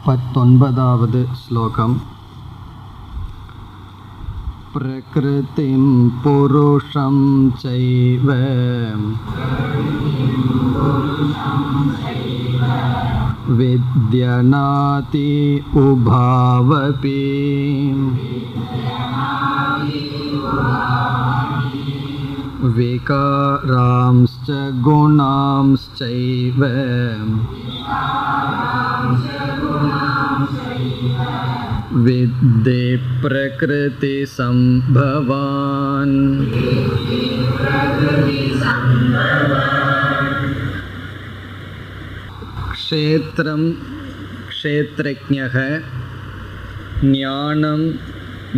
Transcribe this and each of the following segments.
19வது ஸ்லோகம். பிரக்ருதிம் புருஷம் சைவ வித்யநாதி உபாவபி விகாராம்ஸ்ச குணாம்ஸ்சைவ வித்தே பிரக்ருதி சம்பவான். க்ஷேத்ரம் க்ஷேத்ரஜ்ஞः ஞானம்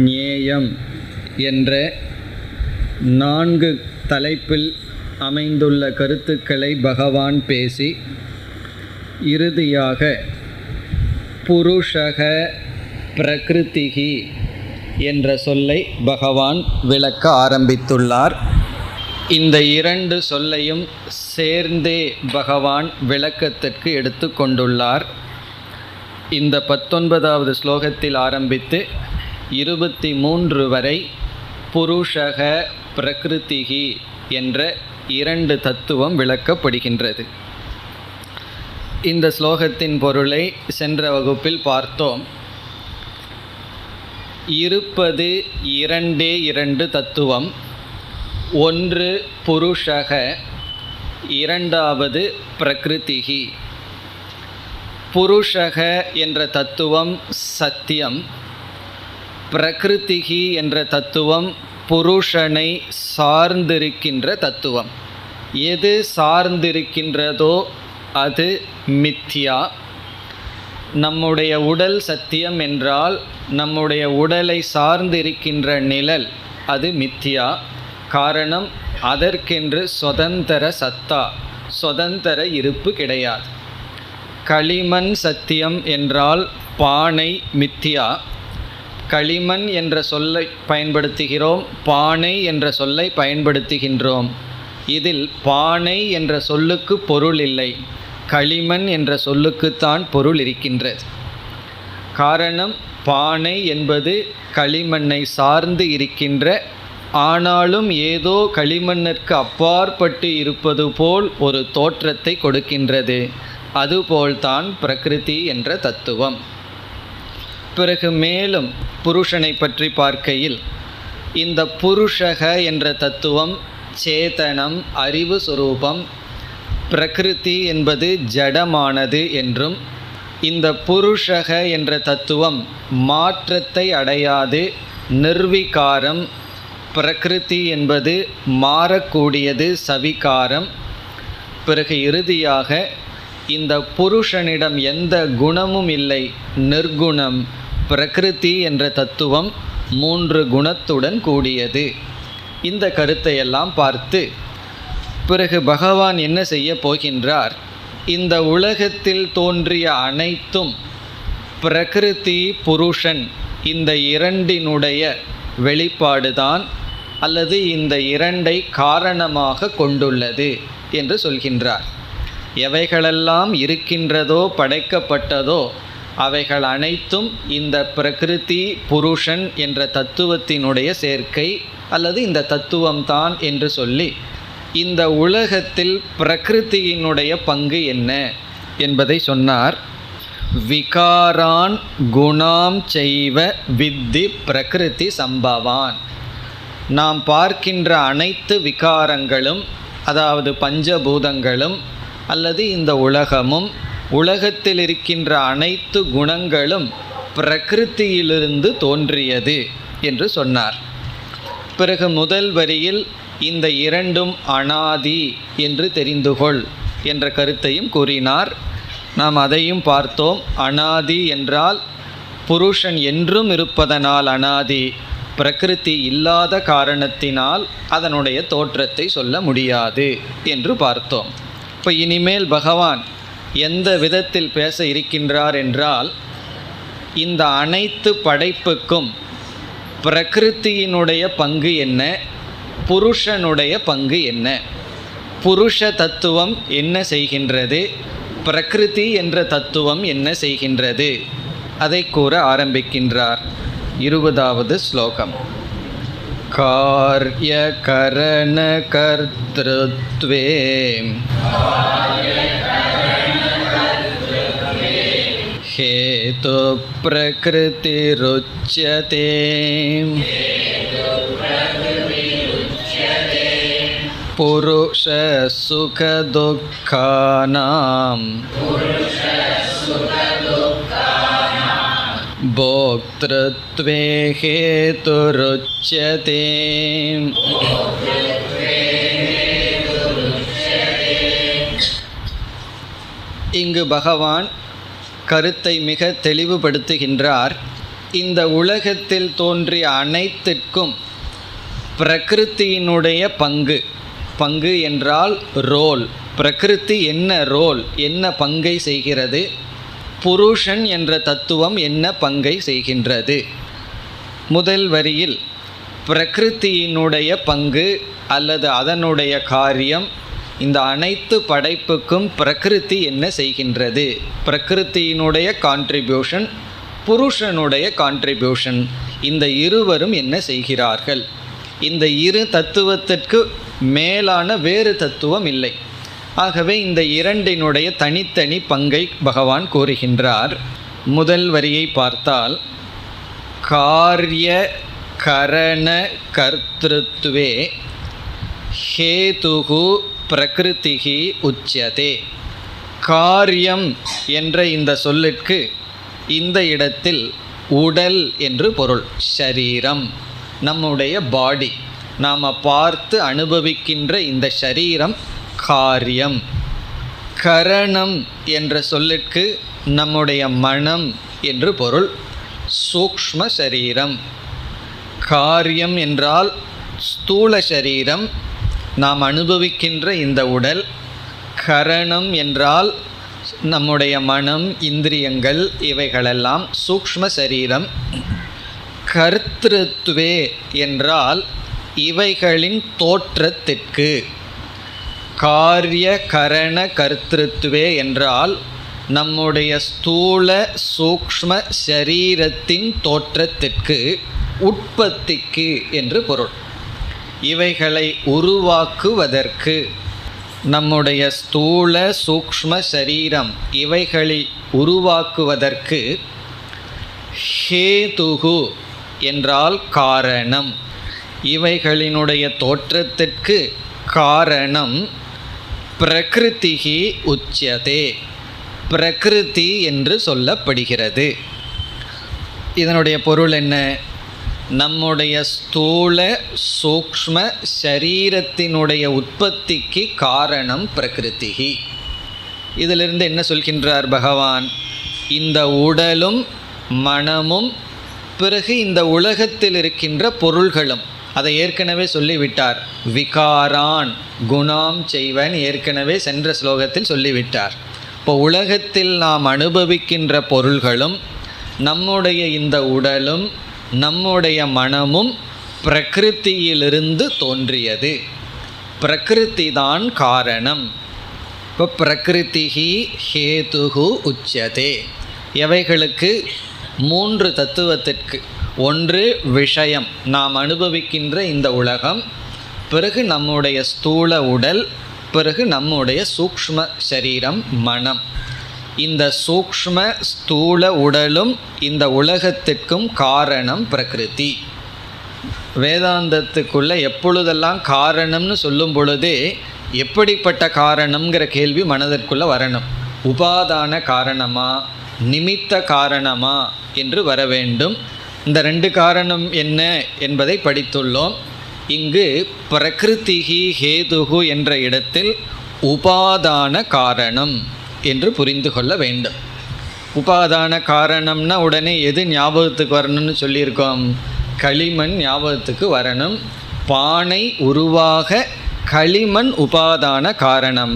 ஞேயம் என்ற 4 தலைப்பில் அமைந்துள்ள கருத்துக்களை பகவான் பேசி இறுதியாக புருஷக பிரகிருதிகி என்ற சொல்லை பகவான் விளக்க ஆரம்பித்துள்ளார். இந்த 2 சொல்லையும் சேர்ந்தே பகவான் விளக்கத்திற்கு எடுத்து கொண்டுள்ளார். இந்த 19வது ஸ்லோகத்தில் ஆரம்பித்து 23 வரை புருஷக பிரகிருதிகி என்ற 2 தத்துவம் விளக்கப்படுகின்றது. இந்த ஸ்லோகத்தின் பொருளை சென்ற வகுப்பில் பார்த்தோம். இருப்பது 2 தத்துவம். ஒன்று புருஷக, இரண்டாவது பிரகிருதிகி. புருஷக என்ற தத்துவம் சத்தியம், பிரகிருதிகி என்ற தத்துவம் புருஷனை சார்ந்திருக்கின்ற தத்துவம். எது சார்ந்திருக்கின்றதோ அது மித்யா. நம்முடைய உடல் சத்தியம் என்றால் நம்முடைய உடலை சார்ந்திருக்கின்ற நிழல் அது மித்யா. காரணம், அதற்கென்று சுதந்திர சத்தா, சுதந்திர இருப்பு கிடையாது. களிமண் சத்தியம் என்றால் பானை மித்யா. களிமண் என்ற சொல்லை பயன்படுத்துகிறோம், பானை என்ற சொல்லை பயன்படுத்துகின்றோம். இதில் பானை என்ற சொல்லுக்கு பொருள் இல்லை, களிமண் என்ற சொல்லுக்குத்தான் பொருள் இருக்கின்றது. காரணம், பானை என்பது களிமண்ணை சார்ந்து இருக்கின்ற, ஆனாலும் ஏதோ களிமண்ணிற்கு அப்பாற்பட்டு இருப்பது போல் ஒரு தோற்றத்தை கொடுக்கின்றது. அதுபோல்தான் பிரகிருதி என்ற தத்துவம். பிறகு மேலும் புருஷனை பற்றி பார்க்கையில், இந்த புருஷக என்ற தத்துவம் சேதனம், அறிவு சுரூபம். பிரகிருதி என்பது ஜடமானது என்றும், இந்த புருஷக என்ற தத்துவம் மாற்றத்தை அடையாது, நிர்விகாரம். பிரகிருதி என்பது மாறக்கூடியது, சவிகாரம். பிறகு இறுதியாக இந்த புருஷனிடம் எந்த குணமும் இல்லை, நிர்குணம். பிரகிருதி என்ற தத்துவம் 3 குணத்துடன் கூடியது. இந்த கருத்தையெல்லாம் பார்த்து பிறகு பகவான் என்ன செய்ய போகின்றார்? இந்த உலகத்தில் தோன்றிய அனைத்தும் பிரகிருதி புருஷன் இந்த 2னுடைய வெளிப்பாடுதான், அல்லது இந்த 2ஐ காரணமாக கொண்டுள்ளது என்று சொல்கின்றார். எவைகளெல்லாம் இருக்கின்றதோ, படைக்கப்பட்டதோ, அவைகள் அனைத்தும் இந்த பிரகிருதி புருஷன் என்ற தத்துவத்தினுடைய சேர்க்கை அல்லது இந்த தத்துவம்தான் என்று சொல்லி, இந்த உலகத்தில் பிரகிருதியினுடைய பங்கு என்ன என்பதை சொன்னார். விகாரான் குணாம் செய்வ வித்தி பிரகிருதி சம்பவான். நாம் பார்க்கின்ற அனைத்து விகாரங்களும், அதாவது பஞ்சபூதங்களும் அல்லது இந்த உலகமும், உலகத்தில் இருக்கின்ற அனைத்து குணங்களும் பிரகிருதியிலிருந்து தோன்றியது என்று சொன்னார். பிறகு முதல் வரியில் இந்த 2ம் அனாதி என்று தெரிந்துகொள் என்ற கருத்தையும் கூறினார். நாம் அதையும் பார்த்தோம். அனாதி என்றால் புருஷன் என்றும் இருப்பதனால் அனாதி, பிரகிருதி இல்லாத காரணத்தினால் அதனுடைய தோற்றத்தை சொல்ல முடியாது என்று பார்த்தோம். இப்போ இனிமேல் பகவான் எந்த விதத்தில் பேச இருக்கின்றார் என்றால், இந்த அனைத்து படைப்புக்கும் பிரகிருதியினுடைய பங்கு என்ன, புருஷனுடைய பங்கு என்ன, புருஷ தத்துவம் என்ன செய்கின்றது, பிரகிருதி என்ற தத்துவம் என்ன செய்கின்றது அதை கூற ஆரம்பிக்கின்றார். 20வது ஸ்லோகம். கார்ய கரண கர்த்ருத்வே ஹேது பிரகிருதிருச்யதே புருஷ சுக துக்கானாம் போக்த்ருத்வே ஹேதுருச்யதே. இங்கு பகவான் கருத்தை மிக தெளிவுபடுத்துகின்றார். இந்த உலகத்தில் தோன்றிய அனைத்திற்கும் பிரகிருத்தியினுடைய பங்கு என்றால் ரோல். பிரகிருதி என்ன ரோல், என்ன பங்கை செய்கிறது, புருஷன் என்ற தத்துவம் என்ன பங்கை செய்கின்றது. முதல் வரியில் பிரகிருத்தியினுடைய பங்கு அல்லது அதனுடைய காரியம், இந்த அனைத்து படைப்புக்கும் பிரகிருதி என்ன செய்கின்றது, பிரகிருத்தியினுடைய கான்ட்ரிபியூஷன், புருஷனுடைய கான்ட்ரிபியூஷன், இந்த இருவரும் என்ன செய்கிறார்கள். இந்த இரு தத்துவத்திற்கு மேலான வேறு தத்துவம் இல்லை. ஆகவே இந்த இரண்டினுடைய தனித்தனி பங்கை பகவான் கூறுகின்றார். முதல் வரியை பார்த்தால் காரிய கரண கர்த்ருத்வே ஹேதுகு பிரகிருதிஹி உச்யதே. காரியம் என்ற இந்த சொல்லிற்கு இந்த இடத்தில் உடல் என்று பொருள். ஷரீரம், நம்முடைய பாடி, நாம் பார்த்து அனுபவிக்கின்ற இந்த ஷரீரம் காரியம். கரணம் என்ற சொல்லிற்கு நம்முடைய மனம் என்று பொருள். சூக்ஷ்ம சரீரம். காரியம் என்றால் ஸ்தூல சரீரம், நாம் அனுபவிக்கின்ற இந்த உடல். கரணம் என்றால் நம்முடைய மனம், இந்திரியங்கள், இவைகளெல்லாம் சூக்ஷ்ம சரீரம். கர்த்ருத்வே என்றால் இவைகளின் தோற்றத்திற்கு. காரிய கரண கர்த்ருத்வே என்றால் நம்முடைய ஸ்தூல சூக்ஷ்ம சரீரத்தின் தோற்றத்திற்கு, உற்பத்திக்கு என்று பொருள். இவைகளை உருவாக்குவதற்கு, நம்முடைய ஸ்தூல சூக்ஷ்ம சரீரம் இவைகளை உருவாக்குவதற்கு ஹேதுகு என்றால் காரணம். இவைகளினுடைய தோற்றத்திற்கு காரணம் பிரகிருதிஹி உச்யதே, பிரகிருதி என்று சொல்லப்படுகிறது. இதனுடைய பொருள் என்ன? நம்முடைய ஸ்தூல சூக்ஷ்ம சரீரத்தினுடைய உற்பத்திக்கு காரணம் பிரகிருதிஹி. இதிலிருந்து என்ன சொல்கின்றார் பகவான்? இந்த உடலும் மனமும், பிறகு இந்த உலகத்தில் இருக்கின்ற பொருள்களும், அதை ஏற்கனவே சொல்லிவிட்டார். விகாரான் குணாம் செய்வன் ஏற்கனவே சென்ற ஸ்லோகத்தில் சொல்லிவிட்டார். இப்போ உலகத்தில் நாம் அனுபவிக்கின்ற பொருள்களும், நம்முடைய இந்த உடலும், நம்முடைய மனமும் பிரகிருத்தியிலிருந்து தோன்றியது. பிரகிருதி தான் காரணம். இப்போ பிரகிருதிஹி ஹேதுகு உச்யதே. எவைகளுக்கு? 3 தத்துவத்திற்கு. ஒன்று விஷயம், நாம் அனுபவிக்கின்ற இந்த உலகம், பிறகு நம்முடைய ஸ்தூல உடல், பிறகு நம்முடைய சூக்ஷ்ம சரீரம் மனம். இந்த சூக்ஷ்ம ஸ்தூல உடலும் இந்த உலகத்திற்கும் காரணம் பிரகிருதி. வேதாந்தத்துக்குள்ளே எப்பொழுதெல்லாம் காரணம்னு சொல்லும் பொழுதே எப்படிப்பட்ட காரணம்ங்கிற கேள்வி மனதிற்குள்ளே வரணும். உபாதான காரணமா, நிமித்த காரணமா என்று வர வேண்டும். இந்த 2 காரணம் என்ன என்பதை படித்துள்ளோம். இங்கு பிரகிருதிஹி ஹேதுகு என்ற இடத்தில் உபாதான காரணம் என்று புரிந்து கொள்ள வேண்டும். உபாதான காரணம்னா உடனே எது ஞாபகத்துக்கு வரணும்னு சொல்லியிருக்கோம்? களிமண் ஞாபகத்துக்கு வரணும். பானை உருவாக களிமண் உபாதான காரணம்.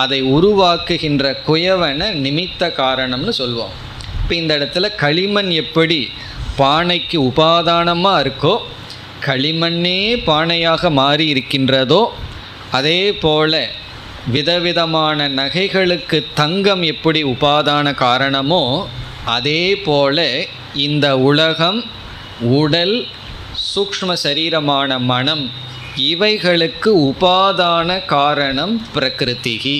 அதை உருவாக்குகின்ற குயவனை நிமித்த காரணம்னு சொல்வோம். இப்போ இந்த இடத்துல களிமண் எப்படி பானைக்கு உபாதானமாக இருக்கோ, களிமண்ணே பானையாக மாறி இருக்கின்றதோ, அதே போல விதவிதமான நகைகளுக்கு தங்கம் எப்படி உபாதான காரணமோ, அதே போல இந்த உலகம், உடல், சூக்ஷ்ம சரீரமான மனம், இவைகளுக்கு உபாதான காரணம் பிரகிருதிகி.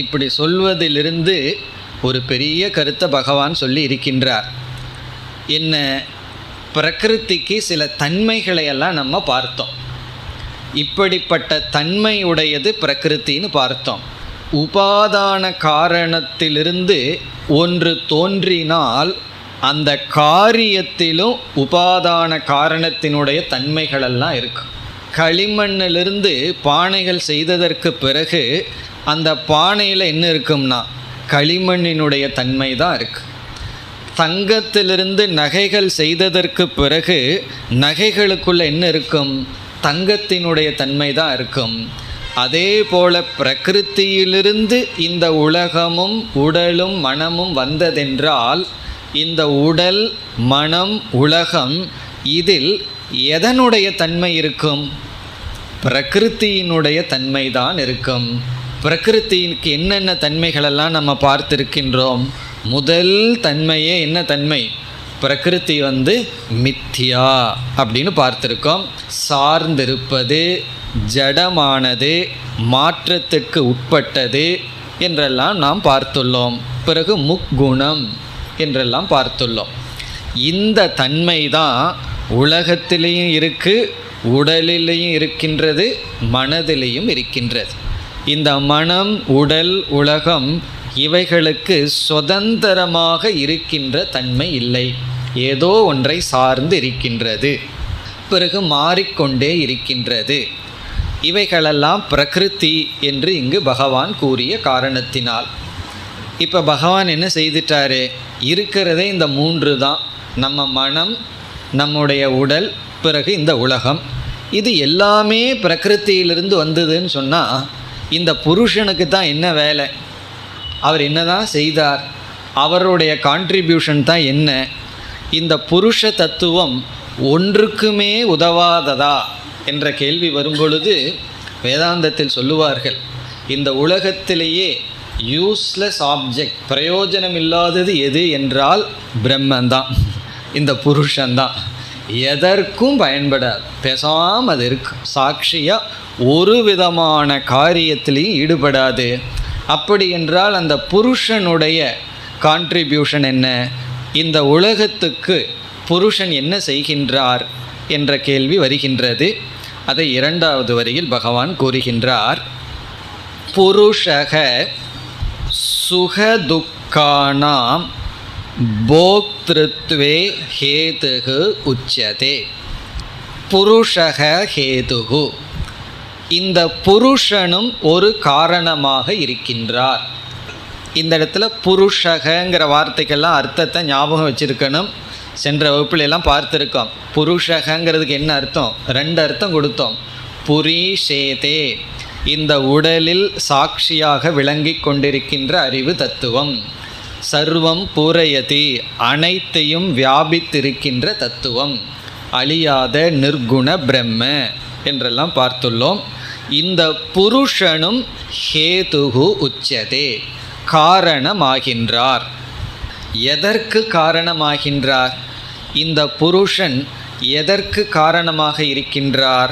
இப்படி சொல்வதிலிருந்து ஒரு பெரிய கருத்தை பகவான் சொல்லி இருக்கின்றார். என்ன? பிரகிருதிக்கு சில தன்மைகளை எல்லாம் நம்ம பார்த்தோம். இப்படிப்பட்ட தன்மையுடையது பிரகிருத்தின்னு பார்த்தோம். உபாதான காரணத்திலிருந்து ஒன்று தோன்றினால் அந்த காரியத்திலும் உபாதான காரணத்தினுடைய தன்மைகளெல்லாம் இருக்கும். களிமண்ணிலிருந்து பானைகள் செய்ததற்கு பிறகு அந்த பானையில் என்ன இருக்கும்னா களிமண்ணினுடைய தன்மை தான் இருக்குது. தங்கத்திலிருந்து நகைகள் செய்ததற்கு பிறகு நகைகளுக்குள்ள என்ன இருக்கும்? தங்கத்தினுடைய தன்மை தான் இருக்கும். அதே போல பிரகிருத்தியிலிருந்து இந்த உலகமும் உடலும் மனமும் வந்ததென்றால் இந்த உடல், மனம், உலகம் இதில் எதனுடைய தன்மை இருக்கும்? பிரகிருத்தியினுடைய தன்மை தான் இருக்கும். பிரகிருத்திக்கு என்னென்ன தன்மைகளெல்லாம் நம்ம பார்த்துருக்கின்றோம்? முதல் தன்மையே என்ன தன்மை? பிரகிருதி மித்யா அப்படின்னு பார்த்துருக்கோம். சார்ந்திருப்பது, ஜடமானது, மாற்றத்திற்கு உட்பட்டது என்றெல்லாம் நாம் பார்த்துள்ளோம். பிறகு முக்குணம் என்றெல்லாம் பார்த்துள்ளோம். இந்த தன்மை தான் உலகத்திலேயும் இருக்குது, உடலிலேயும் இருக்கின்றது, மனதிலேயும் இருக்கின்றது. இந்த மனம், உடல், உலகம் இவைகளுக்கு சுதந்திரமாக இருக்கின்ற தன்மை இல்லை. ஏதோ ஒன்றை சார்ந்து இருக்கின்றது, பிறகு மாறிக்கொண்டே இருக்கின்றது. இவைகளெல்லாம் பிரகிருதி என்று இங்கு பகவான் கூறிய காரணத்தினால். இப்போ பகவான் என்ன செய்துட்டாரு? இருக்கிறதே இந்த மூன்று தான். நம்ம மனம், நம்முடைய உடல், பிறகு இந்த உலகம். இது எல்லாமே பிரகிருத்தியிலிருந்து வந்ததுன்னு சொன்னால் இந்த புருஷனுக்கு தான் என்ன வேலை? அவர் என்ன தான் செய்தார்? அவருடைய கான்ட்ரிபியூஷன் தான் என்ன? இந்த புருஷ தத்துவம் ஒன்றுக்குமே உதவாததா என்ற கேள்வி வரும்பொழுது வேதாந்தத்தில் சொல்லுவார்கள், இந்த உலகத்திலேயே யூஸ்லெஸ் ஆப்ஜெக்ட், பிரயோஜனம் இல்லாதது எது என்றால் பிரம்மந்தான், இந்த புருஷன்தான். எதற்கும் பயன்படாது, பேசாமல் அது இருக்கு, சாட்சியாக ஒரு விதமான காரியத்திலையும் ஈடுபடாது. அப்படி என்றால் அந்த புருஷனுடைய கான்ட்ரிபியூஷன் என்ன? இந்த உலகத்துக்கு புருஷன் என்ன செய்கின்றார் என்ற கேள்வி வருகின்றது. அதை இரண்டாவது வரியில் பகவான் கூறுகின்றார். புருஷக சுகதுக்கானாம் போக்திருத்வே ஹேதுகு உச்சதே. புருஷக ஹேதுகு, இந்த புருஷனும் ஒரு காரணமாக இருக்கின்றார். இந்த இடத்துல புருஷகங்கிற வார்த்தைக்கெல்லாம் அர்த்தத்தை ஞாபகம் வச்சுருக்கணும். சென்ற வகுப்புலையெல்லாம் பார்த்துருக்கோம். புருஷகங்கிறதுக்கு என்ன அர்த்தம்? ரெண்டு அர்த்தம் கொடுத்தோம். புரீஷேதே, இந்த உடலில் சாட்சியாக விளங்கி கொண்டிருக்கின்ற அறிவு தத்துவம். சர்வம் பூரயதி, அனைத்தையும் வியாபித்திருக்கின்ற தத்துவம். அழியாத நிர்குண பிரம்ம என்றெல்லாம் பார்த்துள்ளோம். இந்த புருஷனும் ஹேதுகு உச்சதே, காரணமாகின்றார். எதற்கு காரணமாகின்றார்? இந்த புருஷன் எதற்கு காரணமாக இருக்கின்றார்?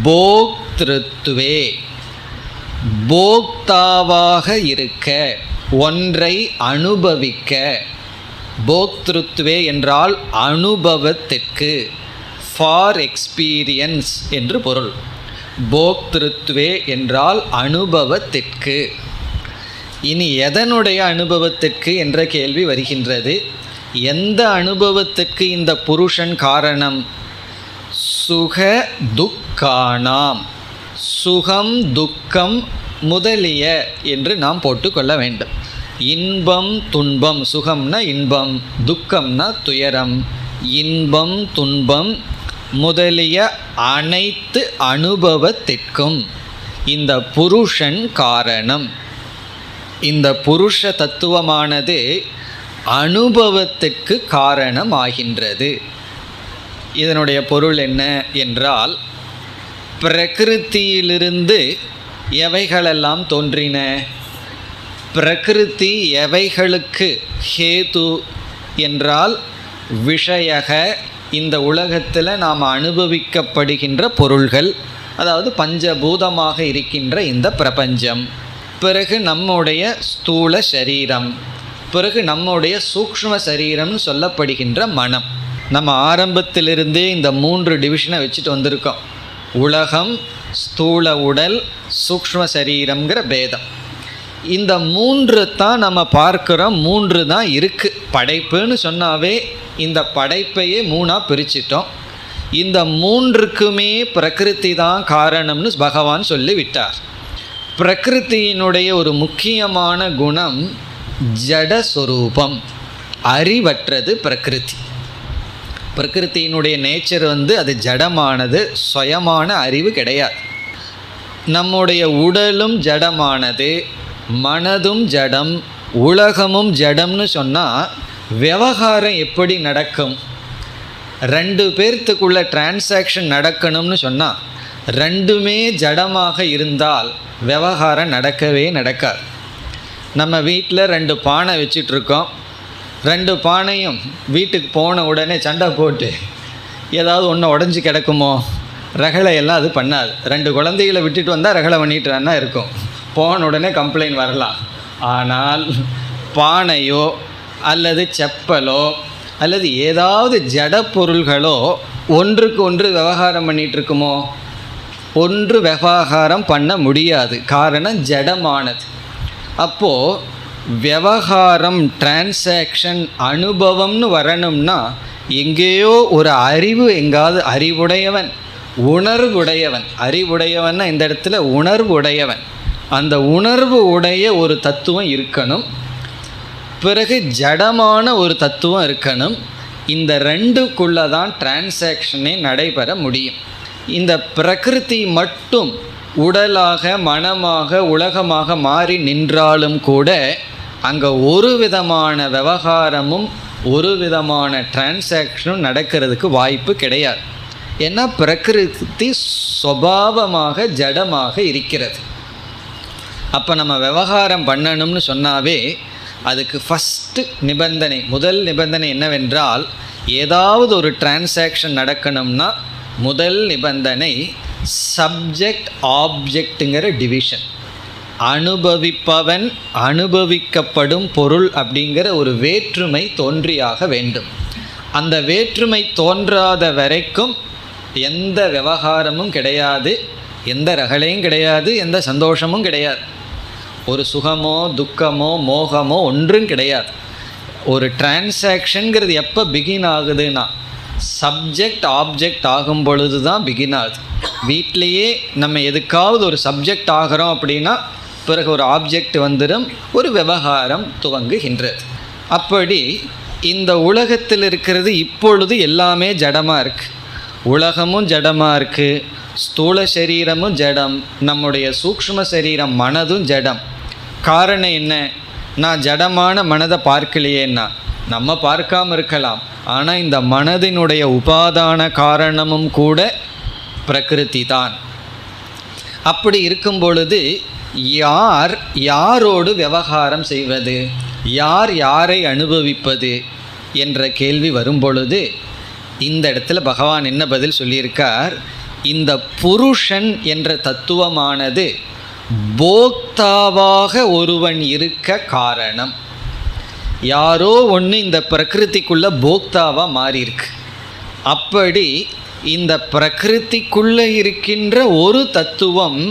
போக்திருத்வே, போக்தாவாக இருக்க, ஒன்றை அனுபவிக்க. போக்திருத்வே என்றால் அனுபவத்திற்கு, ஃபார் எக்ஸ்பீரியன்ஸ் என்று பொருள். போக்திருத்வே என்றால் அனுபவத்திற்கு. இனி எதனுடைய அனுபவத்திற்கு என்ற கேள்வி வருகின்றது. எந்த அனுபவத்திற்கு இந்த புருஷன் காரணம்? சுக துக்கானாம், சுகம் துக்கம் முதலிய என்று நாம் போட்டுக்கொள்ள வேண்டும். இன்பம் துன்பம், சுகம்னா இன்பம், துக்கம்னா துயரம். இன்பம் துன்பம் முதலிய அனைத்து அனுபவத்திற்கும் இந்த புருஷன் காரணம். இந்த புருஷ தத்துவமானது அனுபவத்திற்கு காரணமாகின்றது. இதனுடைய பொருள் என்ன என்றால், பிரகிருத்தியிலிருந்து எவைகளெல்லாம் தோன்றின? பிரகிருதி எவைகளுக்கு ஹேது என்றால் விஷயக, இந்த உலகத்தில் நாம் அனுபவிக்கப்படுகின்ற பொருள்கள், அதாவது பஞ்சபூதமாக இருக்கின்ற இந்த பிரபஞ்சம். பிறகு நம்முடைய ஸ்தூல சரீரம், பிறகு நம்முடைய சூக்ஷ்ம சரீரம்னு சொல்லப்படுகின்ற மனம். நம்ம ஆரம்பத்திலிருந்தே இந்த 3 டிவிஷனை வச்சுட்டு வந்திருக்கோம். உலகம், ஸ்தூல உடல், சூக்ஷ்ம சரீரம்ங்கிற பேதம். இந்த 3 தான் நம்ம பார்க்குறோம். 3 தான் இருக்குது. படைப்புன்னு சொன்னாவே இந்த படைப்பையே 3ஆக பிரிச்சிட்டோம். இந்த 3க்குமே பிரகிருதி தான் காரணம்னு பகவான் சொல்லிவிட்டார். பிரகிருத்தியினுடைய ஒரு முக்கியமான குணம் ஜடஸ்வரூபம், அறிவற்றது பிரகிருதி. பிரகிருத்தியினுடைய நேச்சர் அது ஜடமானது, சுயமான அறிவு கிடையாது. நம்முடைய உடலும் ஜடமானது, மனதும் ஜடம், உலகமும் ஜடம்னு சொன்னால் விவகாரம் எப்படி நடக்கும்? 2 பேர்த்துக்குள்ள டிரான்சாக்ஷன் நடக்கணும்னு சொன்னால் 2மே ஜடமாக இருந்தால் விவகாரம் நடக்கவே நடக்காது. நம்ம வீட்டில் 2 பானை வச்சிட்ருக்கோம். 2 பானையும் வீட்டுக்கு போன உடனே சண்டை போட்டு ஏதாவது ஒன்று உடஞ்சி கிடக்குமோ? ரகளையெல்லாம் அது பண்ணாது. 2 குழந்தைகளை விட்டுட்டு வந்தால் ரகலை பண்ணிட்டு வேணா இருக்கும், போன உடனே கம்ப்ளைண்ட் வரலாம். ஆனால் பானையோ அல்லது செப்பலோ அல்லது ஏதாவது ஜட பொருள்களோ ஒன்றுக்கு ஒன்று விவகாரம் பண்ணிகிட்ருக்குமோ? ஒன்று விவகாரம் பண்ண முடியாது. காரணம் ஜடமானது. அப்போது விவகாரம், டிரான்சாக்ஷன், அனுபவம்னு வரணும்னா எங்கேயோ ஒரு அறிவு, எங்காவது அறிவுடையவன், உணர்வுடையவன். அறிவுடையவன்னா இந்த இடத்துல உணர்வுடையவன். அந்த உணர்வு உடைய ஒரு தத்துவம் இருக்கணும். பிறகு ஜடமான ஒரு தத்துவம் இருக்கணும். இந்த 2க்குள்ளே தான் டிரான்சாக்ஷனே நடைபெற முடியும். இந்த பிரகிருதி மட்டும் உடலாக, மனமாக, உலகமாக மாறி நின்றாலும் கூட அங்கே ஒரு விதமான விவகாரமும் ஒரு விதமான டிரான்சாக்ஷனும் நடக்கிறதுக்கு வாய்ப்பு கிடையாது. ஏன்னா பிரகிருதி சுபாவமாக ஜடமாக இருக்கிறது. அப்போ நம்ம விவகாரம் பண்ணணும்னு சொன்னாவே அதுக்கு ஃபஸ்ட்டு நிபந்தனை, முதல் நிபந்தனை என்னவென்றால், ஏதாவது ஒரு டிரான்சாக்ஷன் நடக்கணும்னா முதல் நிபந்தனை சப்ஜெக்ட் ஆப்ஜெக்ட்டுங்கிற டிவிஷன். அனுபவிப்பவன், அனுபவிக்கப்படும் பொருள் அப்படிங்கிற ஒரு வேற்றுமை தோன்றியாக வேண்டும். அந்த வேற்றுமை தோன்றாத வரைக்கும் எந்த விவகாரமும் கிடையாது, எந்த ரகளையும் கிடையாது, எந்த சந்தோஷமும் கிடையாது. ஒரு சுகமோ துக்கமோ மோகமோ ஒன்றும் கிடையாது. ஒரு டிரான்சாக்ஷனுங்கிறது எப்போ பிகின் ஆகுதுன்னா சப்ஜெக்ட் ஆப்ஜெக்ட் ஆகும் பொழுது தான் பிகின் ஆகுது. வீட்டிலையே நம்ம எதுக்காவது ஒரு சப்ஜெக்ட் ஆகிறோம் அப்படின்னா பிறகு ஒரு ஆப்ஜெக்ட் வந்துடும், ஒரு விவகாரம் துவங்குகின்றது. அப்படி இந்த உலகத்தில் இருக்கிறது இப்பொழுது எல்லாமே ஜடமாக இருக்குது. உலகமும் ஜடமாக இருக்குது, ஸ்தூல சரீரமும் ஜடம், நம்முடைய சூக்ஷ்ம சரீரம் மனதும் ஜடம். காரணம் என்ன? நான் ஜடமான மனதை பார்க்கலையேன்னா நம்ம பார்க்காம இருக்கலாம். ஆனால் இந்த மனதினுடைய உபாதான காரணமும் கூட பிரகிருதி தான். அப்படி இருக்கும் பொழுது யார் யாரோடு விவகாரம் செய்வது, யார் யாரை அனுபவிப்பது என்ற கேள்வி வரும் பொழுது இந்த இடத்துல பகவான் என்ன பதில் சொல்லியிருக்கார்? இந்த புருஷன் என்ற தத்துவமானது போக்தாவாக ஒருவன் இருக்க காரணம். யாரோ ஒன்று இந்த பிரகிருதிக்குள்ளே போக்தாவாக மாறியிருக்கு. அப்படி இந்த பிரகிருதிக்குள்ளே இருக்கின்ற ஒரு தத்துவம்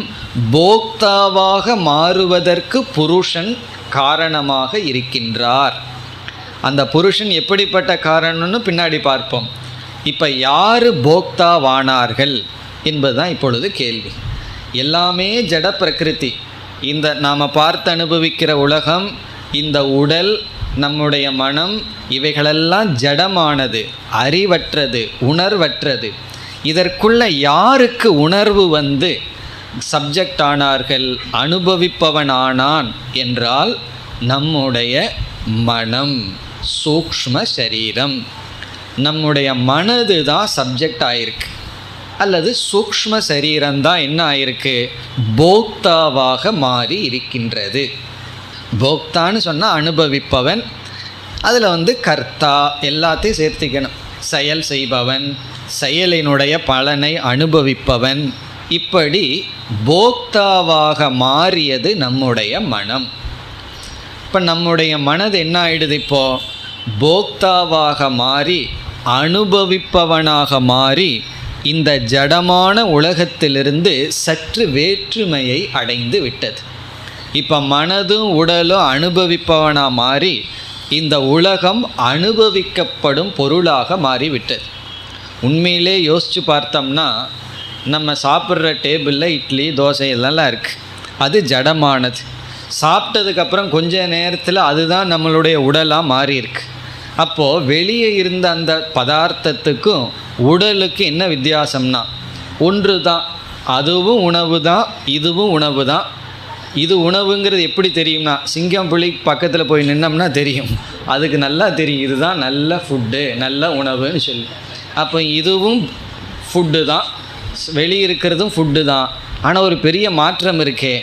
போக்தாவாக மாறுவதற்கு புருஷன் காரணமாக இருக்கின்றார். அந்த புருஷன் எப்படிப்பட்ட காரணம்னு பின்னாடி பார்ப்போம். இப்போ யார் போக்தாவானார்கள் என்பதுதான் இப்பொழுது கேள்வி. எல்லாமே ஜட பிரகிருதி. இந்த நாம் பார்த்து அனுபவிக்கிற உலகம், இந்த உடல், நம்முடைய மனம், இவைகளெல்லாம் ஜடமானது, அறிவற்றது, உணர்வற்றது. இதற்குள்ள யாருக்கு உணர்வு வந்து சப்ஜெக்ட் ஆனார்கள், அனுபவிப்பவனானான் என்றால் நம்முடைய மனம், சூக்ஷ்ம சரீரம். நம்முடைய மனது தான் சப்ஜெக்ட் ஆயிருக்கு, அல்லது சூக்ஷ்ம சரீரம்தான் என்ன ஆயிருக்கு? போக்தாவாக மாறி இருக்கின்றது. போக்தான்னு சொன்னால் அனுபவிப்பவன், அதில் கர்த்தா எல்லாத்தையும் சேர்த்திக்கணும். செயல் செய்பவன், செயலினுடைய பலனை அனுபவிப்பவன். இப்படி போக்தாவாக மாறியது நம்முடைய மனம். இப்போ நம்முடைய மனது என்ன ஆயிடுது? இப்போது போக்தாவாக மாறி அனுபவிப்பவனாக மாறி இந்த ஜடமான உலகத்திலிருந்து சற்று வேற்றுமையை அடைந்து விட்டது. இப்போ மனதும் உடலும் அனுபவிப்பவனாக மாறி இந்த உலகம் அனுபவிக்கப்படும் பொருளாக மாறிவிட்டது. உண்மையிலே யோசித்து பார்த்தோம்னா நம்ம சாப்பிட்ற டேபிளில் இட்லி தோசை இதெல்லாம் இருக்குது, அது ஜடமானது. சாப்பிட்டதுக்கப்புறம் கொஞ்ச நேரத்தில் அதுதான் நம்மளுடைய உடலாக மாறியிருக்கு. அப்போது வெளியே இருந்த அந்த பதார்த்தத்துக்கும் உடலுக்கு என்ன வித்தியாசம்னா ஒன்று தான். அதுவும் உணவு தான், இதுவும் உணவு தான். இது உணவுங்கிறது எப்படி தெரியும்னா, சிங்கம் புலி பக்கத்தில் போய் நின்னோம்னா தெரியும், அதுக்கு நல்லா தெரியும் இதுதான் நல்ல ஃபுட்டு, நல்ல உணவுன்னு சொல்லி. அப்போ இதுவும் ஃபுட்டு தான், வெளியே இருக்கிறதும் ஃபுட்டு தான். ஆனால் ஒரு பெரிய மாற்றம் இருக்கே,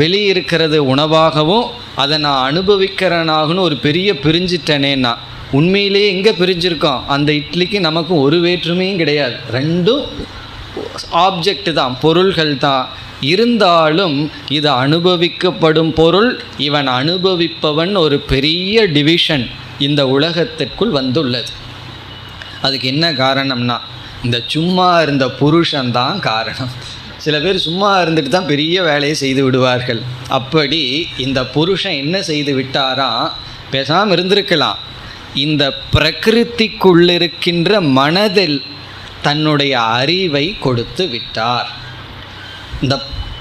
வெளியே இருக்கிறது உணவாகவும் அதை நான் அனுபவிக்கிறனாகனு ஒரு பெரிய பிரிஞ்சிட்டனேன்னா, உண்மையிலேயே எங்கே பிரிஞ்சிருக்கோம்? அந்த இட்லிக்கு நமக்கும் ஒரு வேற்றுமையும் கிடையாது, ரெண்டும் ஆப்ஜெக்ட் தான், பொருள்கள் தான். இருந்தாலும் இது அனுபவிக்கப்படும் பொருள், இவன் அனுபவிப்பவன், ஒரு பெரிய டிவிஷன் இந்த உலகத்திற்குள் வந்துள்ளது. அதுக்கு என்ன காரணம்னா இந்த சும்மா இருந்த புருஷன்தான் காரணம். சில பேர் சும்மா இருந்துட்டு தான் பெரிய வேலையை செய்து விடுவார்கள். அப்படி இந்த புருஷன் என்ன செய்து விட்டாராம்? பேசாமல் இருந்திருக்கலாம், இந்த பிரகிருதிக்குள்ளிருக்கின்ற மனதில் தன்னுடைய அறிவை கொடுத்து விட்டார். இந்த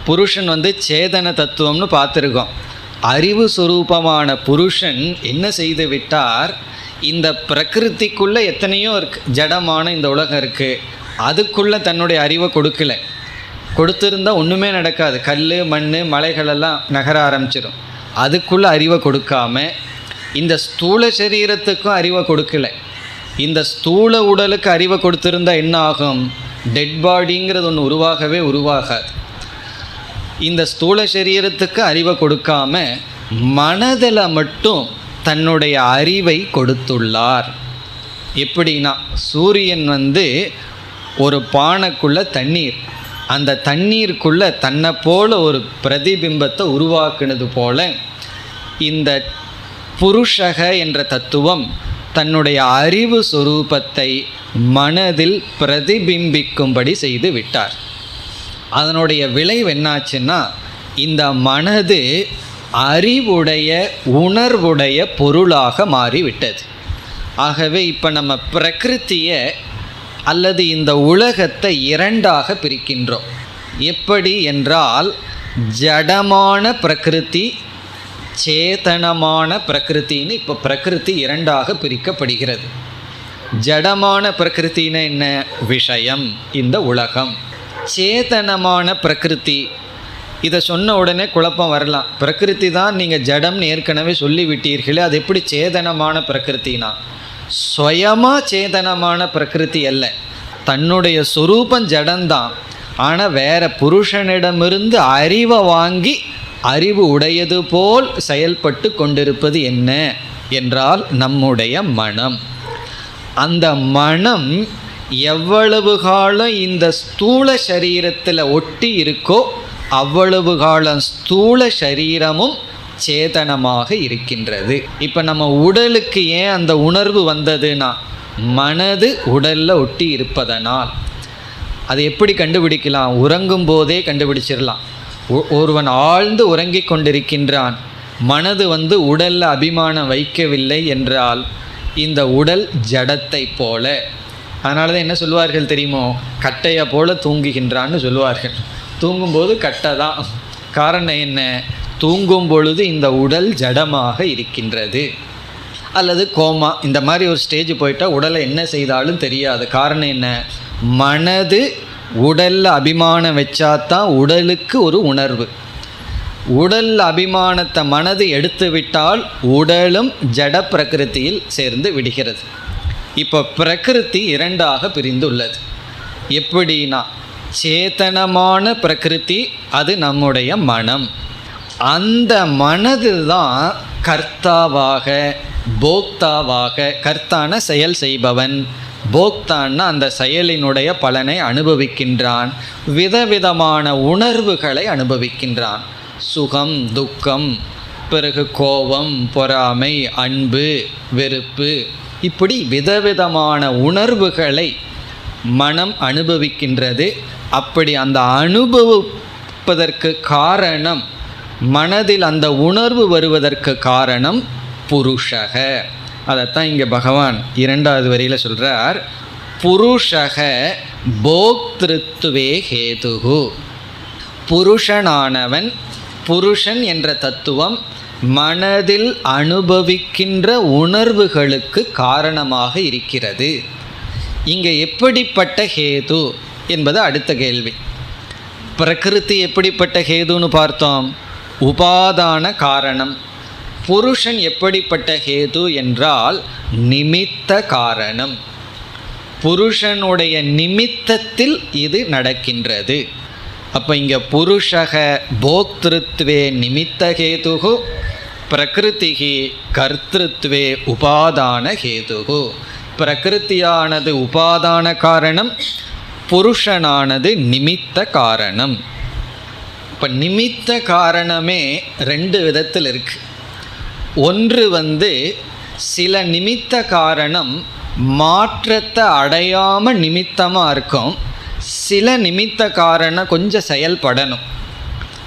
புருஷன் சேதன தத்துவம்னு பார்த்துருக்கோம். அறிவு சுரூபமான புருஷன் என்ன செய்து விட்டார்? இந்த பிரகிருதிக்குள்ளே எத்தனையோ இருக்குது, ஜடமான இந்த உலகம் இருக்குது, அதுக்குள்ளே தன்னுடைய அறிவை கொடுக்கல. கொடுத்துருந்தால் ஒன்றுமே நடக்காது, கல் மண் மலைகளெல்லாம் நகர ஆரம்பிச்சிடும். அதுக்குள்ளே அறிவை கொடுக்காம இந்த ஸ்தூல சரீரத்துக்கும் அறிவை கொடுக்கல. இந்த ஸ்தூல உடலுக்கு அறிவை கொடுத்துருந்தால் என்ன ஆகும்? டெட் பாடிங்கிறது ஒன்று உருவாகவே உருவாகாது. இந்த ஸ்தூல சரீரத்துக்கு அறிவை கொடுக்காம மனதில் மட்டும் தன்னுடைய அறிவை கொடுத்துள்ளார். எப்படின்னா, சூரியன் ஒரு பானைக்குள்ளே தண்ணீர், அந்த தண்ணீருக்குள்ளே தன்னை போல ஒரு பிரதிபிம்பத்தை உருவாக்குனது போல இந்த புருஷக என்ற தத்துவம் தன்னுடைய அறிவு சொரூபத்தை மனதில் பிரதிபிம்பிக்கும்படி செய்து விட்டார். அதனுடைய விளைவு என்னாச்சுன்னா, இந்த மனது அறிவுடைய உணர்வுடைய பொருளாக மாறிவிட்டது. ஆகவே இப்போ நம்ம பிரகிருத்தியை அல்லது இந்த உலகத்தை இரண்டாக பிரிக்கின்றோம். எப்படி என்றால், ஜடமான பிரகிருதி, சேதனமான பிரகிருத்தின்னு இப்போ பிரகிருதி இரண்டாக பிரிக்கப்படுகிறது. ஜடமான பிரகிருத்தின்னு என்ன? விஷயம், இந்த உலகம். சேதனமான பிரகிருதி, இதை சொன்ன உடனே குழப்பம் வரலாம். பிரகிருதி தான் நீங்கள் ஜடம்னு ஏற்கனவே சொல்லிவிட்டீர்களே, அது எப்படி சேதனமான பிரகிருத்தினா? சுயமாக சேதனமான பிரகிருதி அல்ல, தன்னுடைய சொரூபம் ஜடம்தான். ஆனால் வேற புருஷனிடமிருந்து அறிவை வாங்கி அறிவு உடையது போல் செயல்பட்டு கொண்டிருப்பது என்ன என்றால் நம்முடைய மனம். அந்த மனம் எவ்வளவு காலம் இந்த ஸ்தூல சரீரத்தில் ஒட்டி இருக்கோ அவ்வளவு காலம் ஸ்தூல சரீரமும் சேதனமாக இருக்கின்றது. இப்போ நம்ம உடலுக்கு ஏன் அந்த உணர்வு வந்ததுன்னா, மனது உடலில் ஒட்டி இருப்பதனால். அது எப்படி கண்டுபிடிக்கலாம்? உறங்கும் போதே கண்டுபிடிச்சிடலாம். ஒருவன் ஆழ்ந்து உறங்கி கொண்டிருக்கின்றான், மனது உடலில் அபிமானம் வைக்கவில்லை என்றால் இந்த உடல் ஜடத்தை போல. அதனால தான் என்ன சொல்லுவார்கள் தெரியுமோ? கட்டையை போல தூங்குகின்றான்னு சொல்லுவார்கள். தூங்கும்போது கட்டை தான். காரணம் என்ன? தூங்கும் பொழுது இந்த உடல் ஜடமாக இருக்கின்றது. அல்லது கோமா, இந்த மாதிரி ஒரு ஸ்டேஜ் போயிட்டால் உடலை என்ன செய்தாலும் தெரியாது. காரணம் என்ன? மனது உடலில் அபிமானம் வச்சாதான் உடலுக்கு ஒரு உணர்வு. உடல் அபிமானத்தை மனது எடுத்து விட்டால் உடலும் ஜட பிரகிருத்தியில் சேர்ந்து விடுகிறது. இப்போ பிரகிருதி இரண்டாக பிரிந்துள்ளது. எப்படின்னா, சேதனமான பிரகிருதி அது நம்முடைய மனம், அந்த மனதில் தான் கர்த்தாவாக போக்தாவாக, கர்த்தான செயல் செய்பவன், போக்தான்னா அந்த செயலினுடைய பலனை அனுபவிக்கின்றான், விதவிதமான உணர்வுகளை அனுபவிக்கின்றான். சுகம், துக்கம், பிறகு கோபம், பொறாமை, அன்பு, வெறுப்பு, இப்படி விதவிதமான உணர்வுகளை மனம் அனுபவிக்கின்றது. அப்படி அந்த அனுபவிப்பதற்கு காரணம், மனதில் அந்த உணர்வு வருவதற்கு காரணம் புருஷக. அதைத்தான் இங்கே பகவான் 2வது வரியில் சொல்கிறார். புருஷக போக்திருத்துவே ஹேதுகு. புருஷனானவன், புருஷன் என்ற தத்துவம் மனதில் அனுபவிக்கின்ற உணர்வுகளுக்கு காரணமாக இருக்கிறது. இங்கே எப்படிப்பட்ட ஹேது என்பது அடுத்த கேள்வி. பிரகிருதி எப்படிப்பட்ட ஹேதுன்னு பார்த்தோம், உபாதான காரணம். புருஷன் எப்படிப்பட்ட ஹேது என்றால் நிமித்த காரணம். புருஷனுடைய நிமித்தத்தில் இது நடக்கின்றது. அப்போ இங்கே புருஷக போக்திருத்வே நிமித்த ஹேதுகு, பிரகிருதிகி கர்த்திருத்வே உபாதான ஹேதுகு. பிரகிருதியானது உபாதான காரணம், புருஷனானது நிமித்த காரணம். இப்போ நிமித்த காரணமே 2 விதத்தில் இருக்குது. ஒன்று சில நிமித்த காரணம் மாற்றத்தை அடையாமல் நிமித்தமாக இருக்கும். சில நிமித்த காரணம் கொஞ்சம் செயல்படணும்.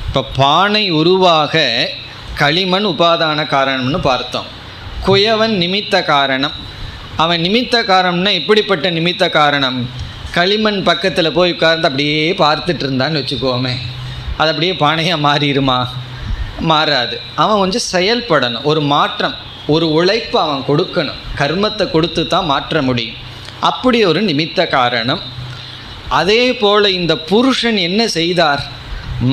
இப்போ பானை உருவாக களிமண் உபாதான காரணம்னு பார்த்தோம். குயவன் நிமித்த காரணம். அவன் நிமித்த காரணம்னா எப்படிப்பட்ட நிமித்த காரணம்? களிமண் பக்கத்தில் போய் உட்கார்ந்து அப்படியே பார்த்துட்டு இருந்தான்னு வச்சுக்கோமே, அது அப்படியே பானையாக மாறிடுமா? மாறாது. அவன் கொஞ்சம் செயல்படணும், ஒரு மாற்றம், ஒரு உழைப்பு அவன் கொடுக்கணும். கர்மத்தை கொடுத்து தான் மாற்ற முடியும். அப்படி ஒரு நிமித்த காரணம். அதே போல் இந்த புருஷன் என்ன செய்தார்?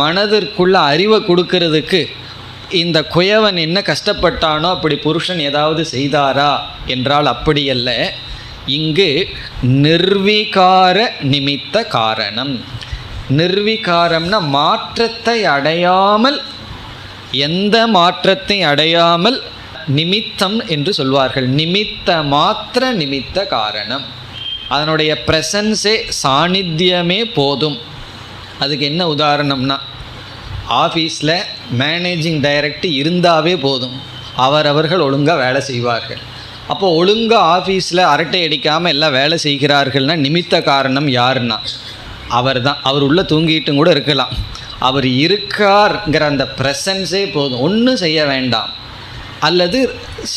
மனதிற்குள்ள அறிவை கொடுக்கறதுக்கு இந்த குயவன் என்ன கஷ்டப்பட்டானோ அப்படி புருஷன் ஏதாவது செய்தாரா என்றால் அப்படியல்ல. இங்கு நிர்விகார நிமித்த காரணம். நிர்விகாரம்னா மாற்றத்தை அடையாமல், எந்த மாற்றத்தை அடையாமல் நிமித்தம் என்று சொல்வார்கள். நிமித்த மாத்திர நிமித்த காரணம். அதனுடைய ப்ரெசன்ஸே, சாநித்தியமே போதும். அதுக்கு என்ன உதாரணம்னா, ஆஃபீஸில் மேனேஜிங் டைரக்டர் இருந்தாவே போதும், அவர்கள் ஒழுங்காக வேலை செய்வார்கள். அப்போ ஒழுங்காக ஆஃபீஸில் அரட்டை அடிக்காமல் எல்லாம் வேலை செய்கிறார்கள்னா நிமித்த காரணம் யாருன்னா அவர் தான். அவர் உள்ளே தூங்கிட்டும் கூட இருக்கலாம், அவர் இருக்கார்ங்கிற அந்த ப்ரெசன்ஸே போதும், ஒன்றும் செய்ய வேண்டாம். அல்லது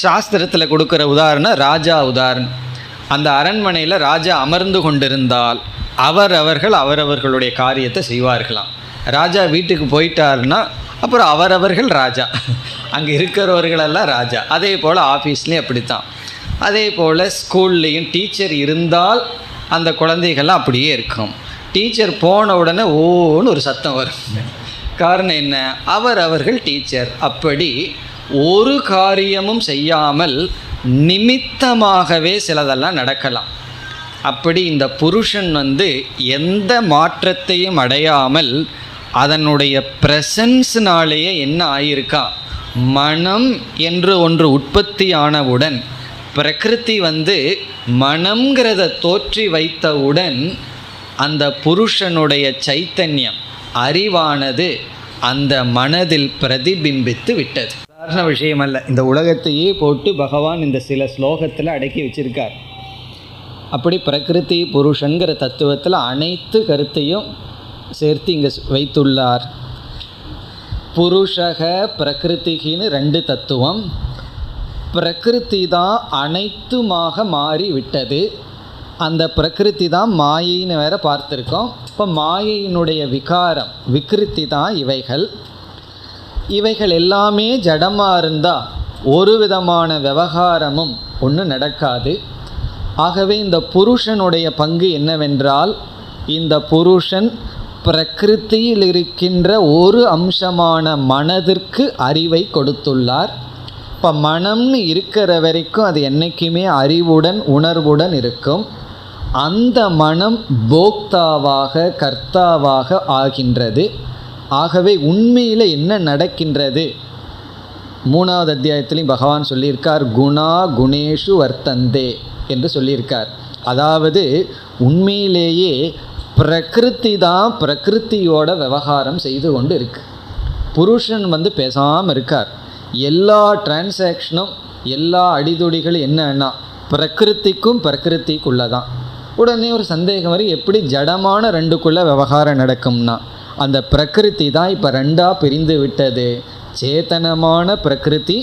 சாஸ்திரத்தில் கொடுக்குற உதாரணம் ராஜா உதாரணம். அந்த அரண்மனையில் ராஜா அமர்ந்து கொண்டிருந்தால் அவர்களுடைய காரியத்தை செய்வார்களாம். ராஜா வீட்டுக்கு போயிட்டார்னா அப்புறம் அவர்கள் ராஜா, அங்கே இருக்கிறவர்களெல்லாம் ராஜா. அதே போல் ஆஃபீஸ்லேயும் அப்படித்தான். அதே போல் ஸ்கூல்லேயும் டீச்சர் இருந்தால் அந்த குழந்தைகள்லாம் அப்படியே இருக்கும். டீச்சர் போன உடனே ஓன்னு ஒரு சத்தம் வரும். காரணம் என்ன? அவர்கள் டீச்சர். அப்படி ஒரு காரியமும் செய்யாமல் நிமித்தமாகவே சிலதெல்லாம் நடக்கலாம். அப்படி இந்த புருஷன் எந்த மாற்றத்தையும் அடையாமல் அதனுடைய ப்ரெசன்ஸ்னாலேயே என்ன ஆகியிருக்கா, மனம் என்று ஒன்று உற்பத்தி ஆனவுடன், பிரகிருதி மனம்ங்கிறத தோற்றி வைத்தவுடன் அந்த புருஷனுடைய சைத்தன்யம், அறிவானது அந்த மனதில் பிரதிபிம்பித்து விட்டது. சாதாரண விஷயம் அல்ல. இந்த உலகத்தையே போட்டு பகவான் இந்த சில ஸ்லோகத்தில் அடக்கி வச்சிருக்கார். அப்படி பிரகிருதி புருஷன்கிற தத்துவத்தில் அனைத்து கருத்தையும் சேர்த்து இங்கே வைத்துள்ளார். புருஷக பிரகிருதிகின்னு 2 தத்துவம். பிரகிருதி தான் அனைத்துமாக மாறி விட்டது. அந்த பிரகிருதி தான் மாயைன்னு வேற பார்த்துருக்கோம். இப்போ மாயையினுடைய விகாரம், விகிருத்தி தான் இவைகள் எல்லாமே ஜடமாக இருந்தால் ஒரு விதமான விவகாரமும் ஒன்றும் நடக்காது. ஆகவே இந்த புருஷனுடைய பங்கு என்னவென்றால், இந்த புருஷன் பிரகிருத்தியில் இருக்கின்ற ஒரு அம்சமான மனதிற்கு அறிவை கொடுத்துள்ளார். இப்போ மனம்னு இருக்கிற வரைக்கும் அது என்றைக்குமே அறிவுடன் உணர்வுடன் இருக்கும். அந்த மனம் போக்தாவாக கர்த்தாவாக ஆகின்றது. ஆகவே உண்மையில் என்ன நடக்கின்றது? 3வது அத்தியாயத்திலையும் பகவான் சொல்லியிருக்கார், குணா குணேஷு வர்த்தந்தே என்று சொல்லியிருக்கார். அதாவது உண்மையிலேயே பிரகிருதி தான் பிரகிருத்தியோட விவகாரம் செய்து கொண்டு இருக்கு. புருஷன் பேசாமல் இருக்கார். எல்லா டிரான்சாக்ஷனும் எல்லா அடிதொடிகளும் என்னன்னா பிரகிருத்திக்கும் பிரகிருத்திக்குள்ளதான். உடனே ஒரு சந்தேகம் வரும், எப்படி ஜடமான ரெண்டுக்குள்ள விவகாரம் நடக்கும்னா அந்த பிரகிருதி தான் இப்போ ரெண்டாக பிரிந்து விட்டது. சேதனமான பிரகிருதி,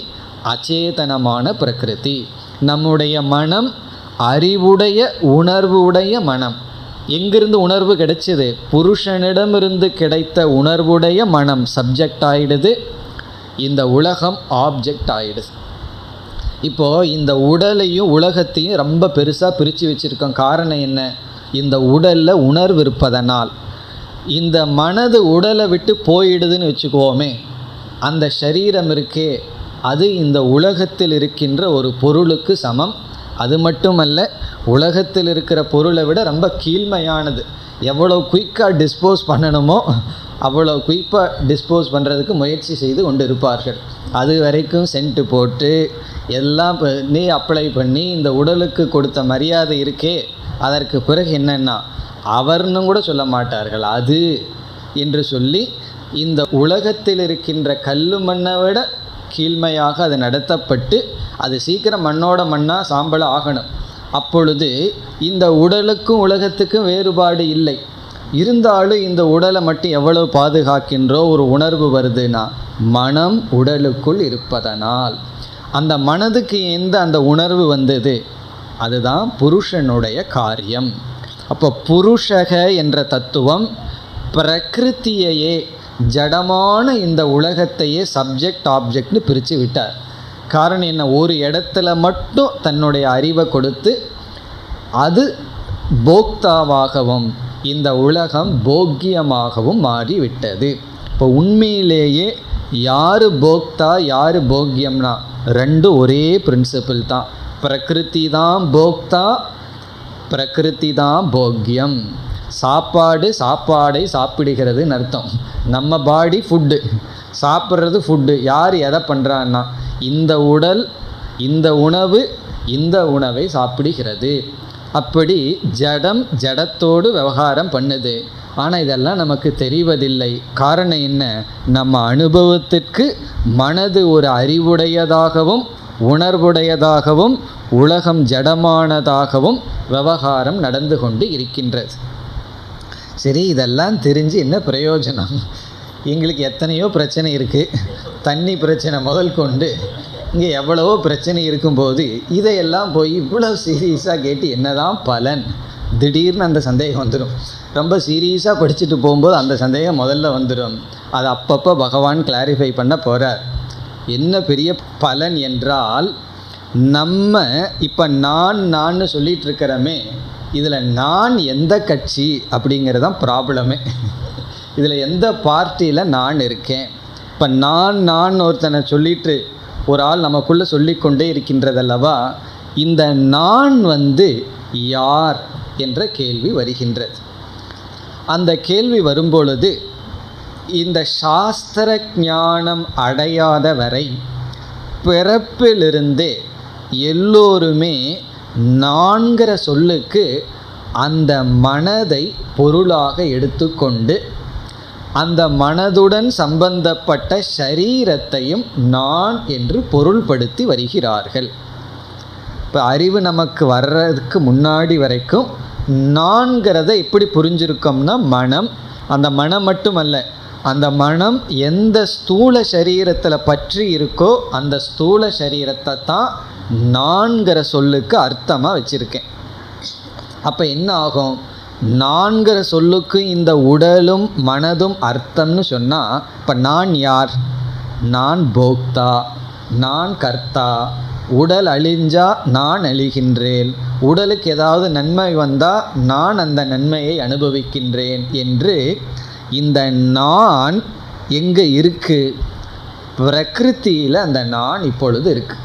அச்சேதனமான பிரகிருதி. நம்முடைய மனம் அறிவுடைய உணர்வுடைய மனம். எங்கிருந்து உணர்வு கிடைச்சது? புருஷனிடமிருந்து கிடைத்த உணர்வுடைய மனம் சப்ஜெக்ட் ஆயிடுது, இந்த உலகம் ஆப்ஜெக்ட் ஆயிடுது. இப்போது இந்த உடலையும் உலகத்தையும் ரொம்ப பெருசாக பிரித்து வச்சுருக்கோம். காரணம் என்ன? இந்த உடலில் உணர்வு இருப்பதனால். இந்த மனது உடலை விட்டு போயிடுதுன்னு வச்சுக்குவோமே, அந்த சரீரம் இருக்கே அது இந்த உலகத்தில் இருக்கின்ற ஒரு பொருளுக்கு சமம். அது மட்டுமல்ல, உலகத்தில் இருக்கிற பொருளை விட ரொம்ப கீழ்மையானது. எவ்வளோ குயிக்காக டிஸ்போஸ் பண்ணணுமோ அவ்வளோ குயிக்காக டிஸ்போஸ் பண்ணுறதுக்கு முயற்சி செய்து கொண்டு இருப்பார்கள். அது வரைக்கும் சென்ட்டு போட்டு எல்லாம் பண்ணி அப்ளை பண்ணி இந்த உடலுக்கு கொடுத்த மரியாதை இருக்கே, அதற்கு பிறகு என்னென்னா அவர்னு கூட சொல்ல மாட்டார்கள், அது என்று சொல்லி இந்த உலகத்தில் இருக்கின்ற கல்லு மண்ணை விட கீழ்மையாக அது நடத்தப்பட்டு அது சீக்கிரம் மண்ணோட மண்ணாக சாம்பல் ஆகணும். அப்பொழுது இந்த உடலுக்கும் உலகத்துக்கும் வேறுபாடு இல்லை. இருந்தாலும் இந்த உடலை மட்டும் எவ்வளவு பாதுகாக்கின்றோ ஒரு உணர்வு வருதுன்னா மனம் உடலுக்குள் இருப்பதனால். அந்த மனதுக்கு எந்த அந்த உணர்வு வந்தது? அதுதான் புருஷனுடைய காரியம். அப்போ புருஷக என்ற தத்துவம் பிரகிருத்தியையே, ஜடமான இந்த உலகத்தையே சப்ஜெக்ட் ஆப்ஜெக்ட்னு பிரித்து விட்டார். காரணம் என்ன? ஒரு இடத்துல மட்டும் தன்னுடைய அறிவை கொடுத்து அது போக்தாவாகவும் இந்த உலகம் போக்கியமாகவும் மாறிவிட்டது. இப்போ உண்மையிலேயே யார் போக்தா யார் போக்கியம்னா ரெண்டும் ஒரே பிரின்சிபிள் தான். பிரகிருதி தான் போக்தா, பிரகிருதி தான் போக்கியம். சாப்பாடை சாப்பிடுகிறதுன்னு அர்த்தம். நம்ம பாடி ஃபுட்டு, சாப்பிட்றது ஃபுட்டு. யார் எதை பண்ணுறான்னா இந்த உடல் இந்த உணவு இந்த உணவை சாப்பிடுகிறது. அப்படி ஜடம் ஜடத்தோடு விவகாரம் பண்ணுது. ஆனால் இதெல்லாம் நமக்கு தெரிவதில்லை. காரணம் என்ன? நம்ம அனுபவத்திற்கு மனது ஒரு அறிவுடையதாகவும் உணர்வுடையதாகவும் உலகம் ஜடமானதாகவும் விவகாரம் நடந்து கொண்டு இருக்கின்றது. சரி, இதெல்லாம் தெரிஞ்சு என்ன பிரயோஜனம்? எங்களுக்கு எத்தனையோ பிரச்சனை இருக்குது. தண்ணி பிரச்சனை முதல் கொண்டு இங்கே எவ்வளவோ பிரச்சனை இருக்கும்போது இதையெல்லாம் போய் இவ்வளோ சீரியஸாக கேட்டு என்னதான் பலன்? திடீர்னு அந்த சந்தேகம் வந்துடும். ரொம்ப சீரியஸாக படிச்சுட்டு போகும்போது அந்த சந்தேகம் முதல்ல வந்துடும். அது அப்பப்போ பகவான் கிளாரிஃபை பண்ண போகிறார். என்ன பெரிய பலன் என்றால், நம்ம இப்போ நான் சொல்லிகிட்டு இருக்கிறோமே, இதில் நான் எந்த கட்சி அப்படிங்கிறதான் ப்ராப்ளமே. இதில் எந்த பார்ட்டியில் நான் இருக்கேன்? இப்போ நான் ஒருத்தனை சொல்லிட்டு ஒரு ஆள் நமக்குள்ளே சொல்லிக்கொண்டே இருக்கின்றதல்லவா, இந்த நான் யார் என்ற கேள்வி வருகின்றது. அந்த கேள்வி வரும்பொழுது இந்த சாஸ்திர ஞானம் அடையாத வரை பிறப்பிலிருந்தே எல்லோருமே நான்கிற சொல்லுக்கு அந்த மனதை பொருளாக எடுத்துக்கொண்டு அந்த மனதுடன் சம்பந்தப்பட்ட ஷரீரத்தையும் நான் என்று பொருள்படுத்தி வருகிறார்கள். இப்போ அறிவு நமக்கு வர்றதுக்கு முன்னாடி வரைக்கும் நான்கிறத எப்படி புரிஞ்சிருக்கோம்னா மனம். அந்த மனம் மட்டுமல்ல, அந்த மனம் எந்த ஸ்தூல சரீரத்தில் பற்றி இருக்கோ அந்த ஸ்தூல சரீரத்தை தான் நான்கிற சொல்லுக்கு அர்த்தமாக வச்சுருக்கேன். அப்போ என்ன ஆகும்? நான்கிற சொல்லுக்கு இந்த உடலும் மனதும் அர்த்தம்னு சொன்னால், இப்போ நான் யார்? நான் போக்தா, நான் கர்த்தா. உடல் அழிஞ்சா நான் அழிகின்றேன், உடலுக்கு ஏதாவது நன்மை வந்தால் நான் அந்த நன்மையை அனுபவிக்கின்றேன் என்று இந்த நான் எங்கே இருக்குது? பிரகிருத்தியில் அந்த நான் இப்பொழுது இருக்குது.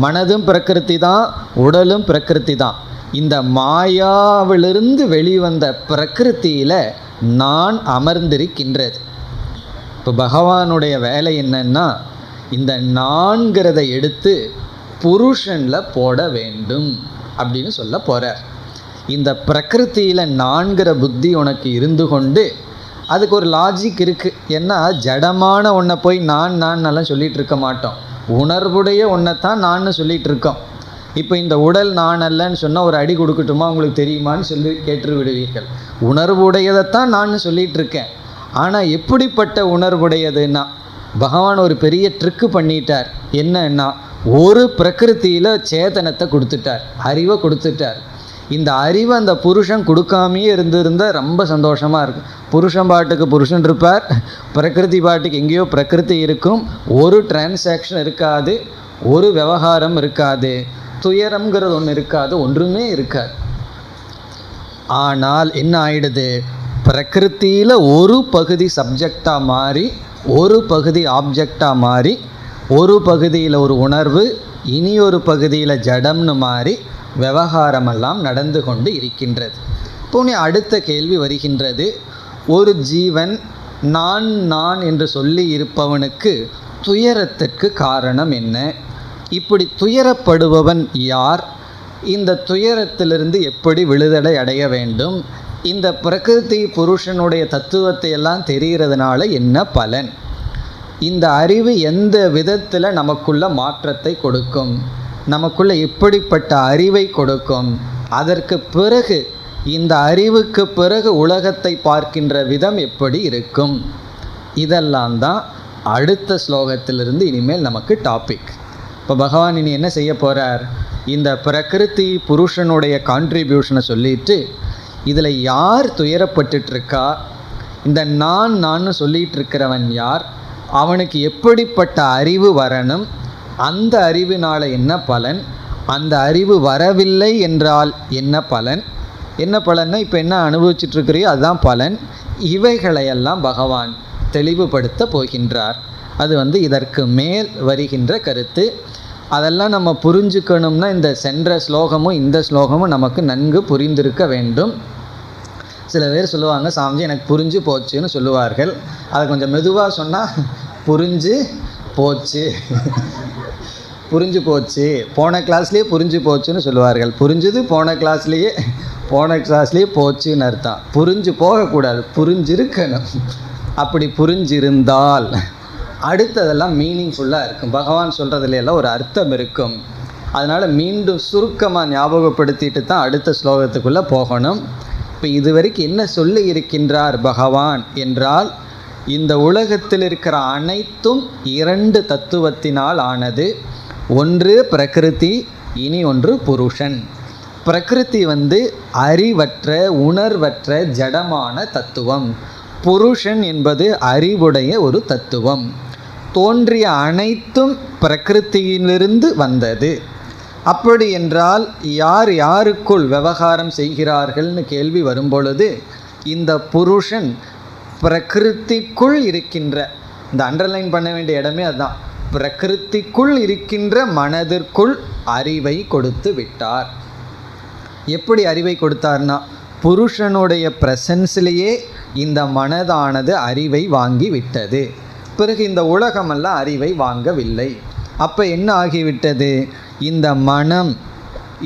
மனதும் பிரகிருதி தான், உடலும் பிரகிருதி தான். இந்த மாயாவிலிருந்து வெளிவந்த பிரகிருத்தியில் நான் அமர்ந்திருக்கின்றது. இப்போ பகவானுடைய வேலை என்னன்னா, இந்த நான்கிறத எடுத்து புருஷனில் போட வேண்டும் அப்படின்னு சொல்ல போகிறார். இந்த பிரகிருத்தியில் நான்கிற புத்தி உனக்கு இருந்து கொண்டு, அதுக்கு ஒரு லாஜிக் இருக்குது. ஏன்னா ஜடமான ஒன்றை போய் நான் சொல்லிகிட்டு இருக்க மாட்டோம், உணர்வுடைய ஒன்றை தான் நான் சொல்லிகிட்டு இருக்கோம். இப்போ இந்த உடல் நான் அல்லன்னு சொன்னால் ஒரு அடி கொடுக்கட்டுமா உங்களுக்கு தெரியுமான்னு சொல்லி கேட்டு விடுவீர்கள். உணர்வுடையதைத்தான் நான் சொல்லிகிட்டு இருக்கேன். ஆனால் எப்படிப்பட்ட உணர்வுடையதுன்னா, பகவான் ஒரு பெரிய ட்ரிக்கு பண்ணிட்டார். என்னன்னா, ஒரு பிரகிருத்தியில் சேதனத்தை கொடுத்துட்டார், அறிவை கொடுத்துட்டார். இந்த அறிவை அந்த புருஷன் கொடுக்காமையே இருந்திருந்தால் ரொம்ப சந்தோஷமாக இருக்கும். புருஷன் பாட்டுக்கு புருஷன் இருப்பார், பிரகிருதி பாட்டுக்கு எங்கேயோ பிரகிருதி இருக்கும். ஒரு டிரான்சாக்ஷன் இருக்காது, ஒரு விவகாரம் இருக்காது, துயரம்ங்கிறது ஒன்று இருக்காது, ஒன்றுமே இருக்காது. ஆனால் என்ன ஆயிடுது, பிரகிருத்தியில் ஒரு பகுதி சப்ஜெக்டாக மாறி, ஒரு பகுதி ஆப்ஜெக்டாக மாறி, ஒரு பகுதியில் ஒரு உணர்வு, இனி ஒரு பகுதியில் ஜடம்னு மாறி விவகாரமெல்லாம் நடந்து கொண்டு இருக்கின்றது. இப்போ அடுத்த கேள்வி வருகின்றது, ஒரு ஜீவன் நான் நான் என்று சொல்லி இருப்பவனுக்கு துயரத்திற்கு காரணம் என்ன? இப்படி துயரப்படுபவன் யார்? இந்த துயரத்திலிருந்து எப்படி விடுதலை அடைய வேண்டும்? இந்த பிரகிருதி புருஷனுடைய தத்துவத்தை எல்லாம் தெரிகிறதுனால என்ன பலன்? இந்த அறிவு எந்த விதத்தில் நமக்குள்ள மாற்றத்தை கொடுக்கும்? நமக்குள்ள எப்படிப்பட்ட அறிவை கொடுக்கும்? அதற்கு பிறகு இந்த அறிவுக்கு பிறகு உலகத்தை பார்க்கின்ற விதம் எப்படி இருக்கும்? இதெல்லாம் தான் அடுத்த ஸ்லோகத்திலிருந்து இனிமேல் நமக்கு டாபிக். இப்போ பகவான் இனி என்ன செய்ய போகிறார், இந்த பிரகிருதி புருஷனுடைய கான்ட்ரிபியூஷனை சொல்லிட்டு, இதில் யார் துயரப்பட்டுருக்கா, இந்த நான் சொல்லிகிட்டு இருக்கிறவன் யார், அவனுக்கு எப்படிப்பட்ட அறிவு வரணும், அந்த அறிவினால் என்ன பலன், அந்த அறிவு வரவில்லை என்றால் என்ன பலன், என்ன பலன்னா இப்போ என்ன அனுபவிச்சுட்ருக்கிறியோ அதுதான் பலன். இவைகளையெல்லாம் பகவான் தெளிவுபடுத்த போகின்றார். அது இதற்கு மேல் வருகின்ற கருத்து. அதெல்லாம் நம்ம புரிஞ்சுக்கணும்னா இந்த சென்ற ஸ்லோகமும் இந்த ஸ்லோகமும் நமக்கு நன்கு புரிந்திருக்க வேண்டும். சில பேர் சொல்லுவாங்க, சாமிஜி எனக்கு புரிஞ்சு போச்சுன்னு சொல்லுவார்கள். அதை கொஞ்சம் மெதுவாக சொன்னால் புரிஞ்சு போச்சு, புரிஞ்சு போச்சு, போன கிளாஸ்லேயே புரிஞ்சு போச்சுன்னு சொல்லுவார்கள். புரிஞ்சுது போன கிளாஸ்லேயே போச்சுன்னு அர்த்தம். புரிஞ்சு போகக்கூடாது, புரிஞ்சிருக்கணும். அப்படி புரிஞ்சிருந்தால் அடுத்ததெல்லாம் மீனிங்ஃபுல்லாக இருக்கும். பகவான் சொல்கிறதுல எல்லாம் ஒரு அர்த்தம் இருக்கும். அதனால் மீண்டும் சுருக்கமாக ஞாபகப்படுத்திட்டு தான் அடுத்த ஸ்லோகத்துக்குள்ளே போகணும். இப்போ இதுவரைக்கும் என்ன சொல்லி இருக்கின்றார் பகவான் என்றால், இந்த உலகத்தில் இருக்கிற அனைத்தும் இரண்டு தத்துவத்தினால் ஆனது. ஒன்று பிரகிருதி, இனி ஒன்று புருஷன். பிரகிருதி அறிவற்ற உணர்வற்ற ஜடமான தத்துவம். புருஷன் என்பது அறிவுடைய ஒரு தத்துவம். தோன்றிய அனைத்தும் பிரகிருத்தியிலிருந்து வந்தது. அப்படி என்றால் யார் யாருக்குள் விவகாரம் செய்கிறார்கள்னு கேள்வி வரும்பொழுது, இந்த புருஷன் பிரகிருத்திக்குள் இருக்கின்ற, இந்த அண்டர்லைன் பண்ண வேண்டிய இடமே அதுதான், பிரகிருத்திக்குள் இருக்கின்ற மனதிற்குள் அறிவை கொடுத்து விட்டார். எப்படி அறிவை கொடுத்தார்னா, புருஷனுடைய பிரசன்ஸ்லேயே இந்த மனதானது அறிவை வாங்கி விட்டது. பிறகு இந்த உலகமெல்லாம் அறிவை வாங்கவில்லை. அப்போ என்ன ஆகிவிட்டது, இந்த மனம்,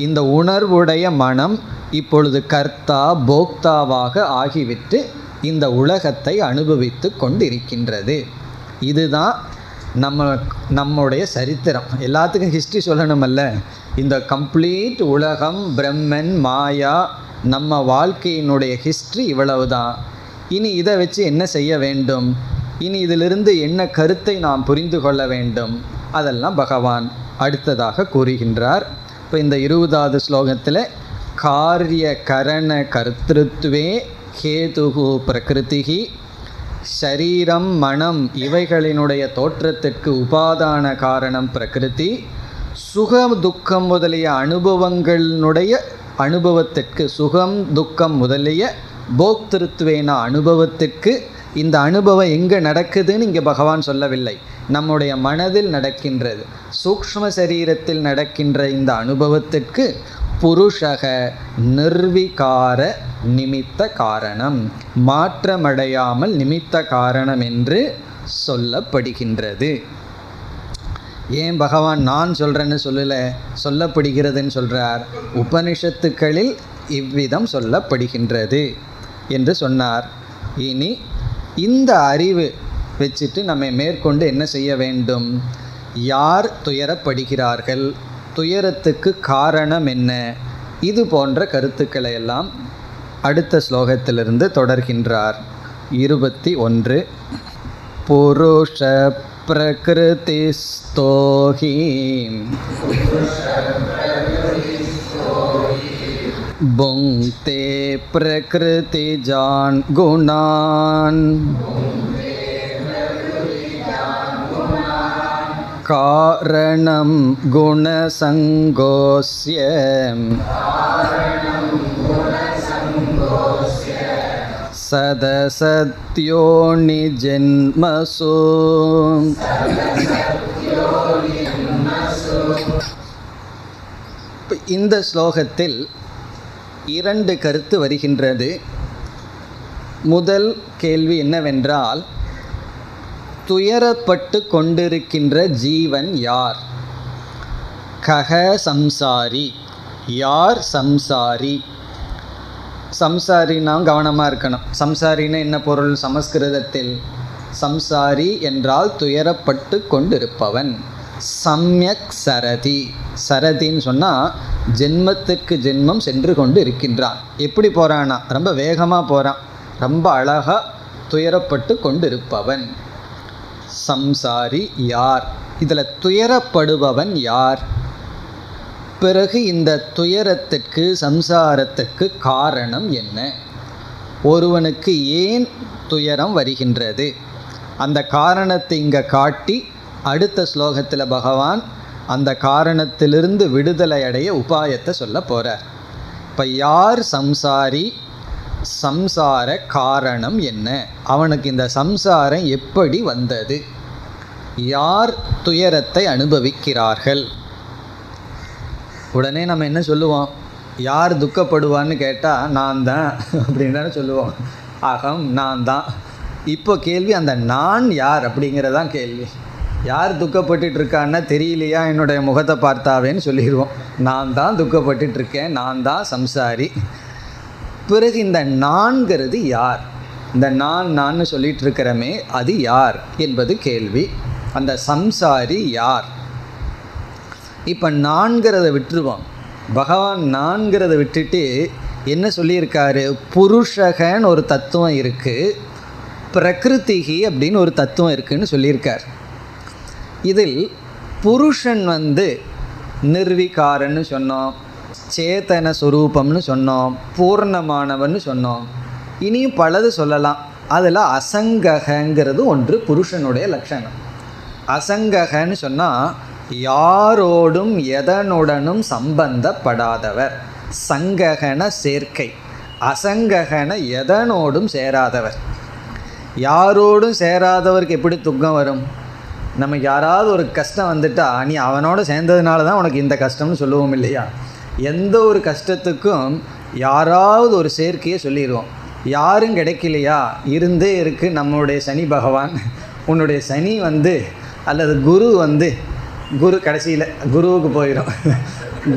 இந்த உணர்வுடைய மனம் இப்பொழுது கர்த்தா போக்தாவாக ஆகிவிட்டு இந்த உலகத்தை அனுபவித்து கொண்டிருக்கின்றது. இதுதான் நம்முடைய சரித்திரம். எல்லாத்துக்கும் ஹிஸ்ட்ரி சொல்லணுமல்ல. இந்த கம்ப்ளீட் உலகம், பிரம்மன், மாயா, நம்ம வாழ்க்கையினுடைய ஹிஸ்ட்ரி இவ்வளவுதான். இனி இதை வச்சு என்ன செய்ய வேண்டும், இனி இதிலிருந்து என்ன கருத்தை நாம் புரிந்து கொள்ள வேண்டும், அதெல்லாம் பகவான் அடுத்ததாக கூறுகின்றார். இப்போ இந்த 20வது ஸ்லோகத்தில் காரிய கரண கர்த்திருத்வே ஹேதுகு பிரகிருதிஹி, ஷரீரம் மனம் இவைகளினுடைய தோற்றத்திற்கு உபாதான காரணம் பிரகிருதி, சுகம் துக்கம் முதலிய அனுபவங்களினுடைய அனுபவத்திற்கு, சுகம் துக்கம் முதலிய போக்திருத்வேன அனுபவத்திற்கு, இந்த அனுபவம் எங்கே நடக்குதுன்னு இங்கே பகவான் சொல்லவில்லை, நம்முடைய மனதில் நடக்கின்றது, சூக்ஷ்ம சரீரத்தில் நடக்கின்ற இந்த அனுபவத்திற்கு புருஷக நிர்விகார நிமித்த காரணம், மாற்றமடையாமல் நிமித்த காரணம் என்று சொல்லப்படுகின்றது. ஏன் பகவான் நான் சொல்கிறேன்னு சொல்லலை, சொல்லப்படுகிறதுன்னு சொல்கிறார்? உபனிஷத்துக்களில் இவ்விதம் சொல்லப்படுகின்றது என்று சொன்னார். இனி இந்த அறிவு வச்சுட்டு நம்ம மேற்கொண்டு என்ன செய்ய வேண்டும்? யார் துயரப்படுகிறார்கள், துயரத்துக்கு காரணம் என்ன, இது போன்ற கருத்துக்களை எல்லாம் அடுத்த ஸ்லோகத்திலிருந்து தொடர்கின்றார். 21. புருஷ பிரகிருதிஸ்தோஹி புங்க்தே பிரகிருதிஜான் குணான் காரணம் குணசங்கோஸ்ய சதசத்யோனி ஜென்மசு. இந்த ஸ்லோகத்தில் 2 கருத்து வருகின்றது. முதல் கேள்வி என்னவென்றால், துயரப்பட்டு கொண்டிருக்கின்ற ஜீவன் யார்? கஹ சம்சாரி, யார் சம்சாரி? சம்சாரினா கவனமாக இருக்கணும். சம்சாரின்னு என்ன பொருள் சமஸ்கிருதத்தில்? சம்சாரி என்றால் துயரப்பட்டு கொண்டிருப்பவன். சம்யக் சரதி, சரதின்னு சொன்னால் ஜென்மத்துக்கு ஜென்மம் சென்று கொண்டு இருக்கின்றான். எப்படி போகிறான்னா ரொம்ப வேகமாக போகிறான், ரொம்ப அழகாக துயரப்பட்டு கொண்டிருப்பவன் சம்சாரி யார்? இதில் துயரப்படுபவன் யார்? பிறகு இந்த துயரத்திற்கு சம்சாரத்திற்கு காரணம் என்ன? ஒருவனுக்கு ஏன் துயரம் வருகின்றது? அந்த காரணத்தை இங்கே காட்டி அடுத்த ஸ்லோகத்தில் பகவான் அந்த காரணத்திலிருந்து விடுதலை அடைய உபாயத்தை சொல்ல போகிறார். இப்போ யார் சம்சாரி, சம்சார காரணம் என்ன, அவனுக்கு இந்த சம்சாரம் எப்படி வந்தது, யார் துயரத்தை அனுபவிக்கிறார்கள்? உடனே நம்ம என்ன சொல்லுவோம்? யார் துக்கப்படுவான்னு கேட்டால் நான் தான் அப்படின்னு சொல்லுவோம். அகம், நான் தான். இப்போ கேள்வி அந்த நான் யார் அப்படிங்கிறதான் கேள்வி. யார் துக்கப்பட்டு இருக்கான்னா தெரியலையா, என்னுடைய முகத்தை பார்த்தாவேன்னு சொல்லிடுவோம். நான் தான் துக்கப்பட்டு இருக்கேன், நான் தான் சம்சாரி. பிறகு இந்த நான்கிறது யார்? இந்த நான் சொல்லிட்டு இருக்கிறமே அது யார் என்பது கேள்வி. அந்த சம்சாரி யார்? இப்போ நான்கிறத விட்டுருவோம். பகவான் நான்கிறத விட்டுட்டு என்ன சொல்லியிருக்காரு? புருஷகன்னு ஒரு தத்துவம் இருக்குது, பிரகிருதிகி அப்படின்னு ஒரு தத்துவம் இருக்குதுன்னு சொல்லியிருக்கார். இதில் புருஷன் நிர்விகாரன்னு சொன்னோம், சேதன சுரூபம்னு சொன்னோம், பூர்ணமானவன்னு சொன்னோம். இனியும் பலது சொல்லலாம். அதில் அசங்ககங்கிறது ஒன்று புருஷனுடைய லட்சணம். அசங்ககன்னு சொன்னால் யாரோடும் எதனுடனும் சம்பந்தப்படாதவர். சங்ககன சேர்க்கை, அசங்ககன எதனோடும் சேராதவர். யாரோடும் சேராதவருக்கு எப்படி துக்கம் வரும்? நமக்கு யாராவது ஒரு கஷ்டம் வந்துட்டா நீ அவனோட சேர்ந்ததுனால தான் உனக்கு இந்த கஷ்டம்னு சொல்லுவோம் இல்லையா? எந்த ஒரு கஷ்டத்துக்கும் யாராவது ஒரு சேர்க்கையை சொல்லிடுவோம். யாரும் கிடைக்கலையா, இருந்தே இருக்குது நம்மளுடைய சனி பகவான். உன்னுடைய சனி அல்லது குரு கடைசியில் குருவுக்கு போயிடும்.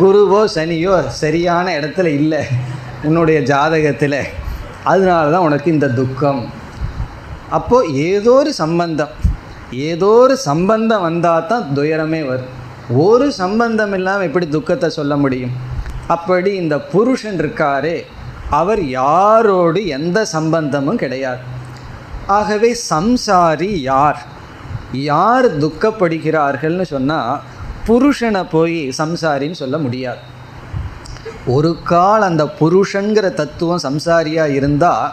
குருவோ சனியோ சரியான இடத்துல இல்லை உன்னுடைய ஜாதகத்தில், அதனால தான் உனக்கு இந்த துக்கம். அப்போது ஏதோ ஒரு சம்பந்தம் வந்தால் தான் துயரமே வரும். ஒரு சம்பந்தம் இல்லாமல் எப்படி துக்கத்தை சொல்ல முடியும்? அப்படி இந்த புருஷன் இருக்காரே, அவர் யாரோடு எந்த சம்பந்தமும் கிடையாது. ஆகவே சம்சாரி யார்? யார் துக்கப்படுகிறார்கள்னு சொன்னால் புருஷனை போய் சம்சாரின்னு சொல்ல முடியாது. ஒரு கால் அந்த புருஷங்கிற தத்துவம் சம்சாரியாக இருந்தால்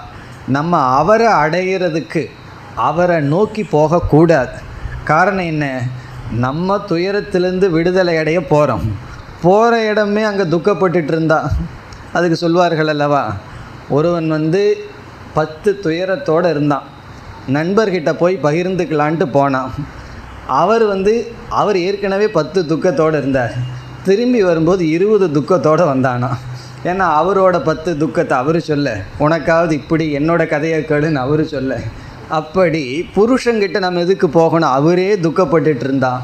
நம்ம அவரை அடையிறதுக்கு அவரை நோக்கி போகக்கூடாது. காரணம் என்ன? நம்ம துயரத்திலேருந்து விடுதலை அடைய போகிற இடமே அங்கே துக்கப்பட்டு இருந்தா அதுக்கு சொல்வார்கள் அல்லவா, ஒருவன் 10 துயரத்தோடு இருந்தான், நண்பர்கிட்ட போய் பகிர்ந்துக்கலான்ட்டு போனான். அவர் ஏற்கனவே 10 துக்கத்தோடு இருந்தார். திரும்பி வரும்போது 20 துக்கத்தோடு வந்தானா. ஏன்னா அவரோட 10 துக்கத்தை அவர் சொல்ல, உனக்காவது இப்படி என்னோட கதையை கேளுன்னு அவர் சொல்ல, அப்படி புருஷன்கிட்ட நம்ம எதுக்கு போகணும்? அவரே துக்கப்பட்டுட்டு இருந்தான்,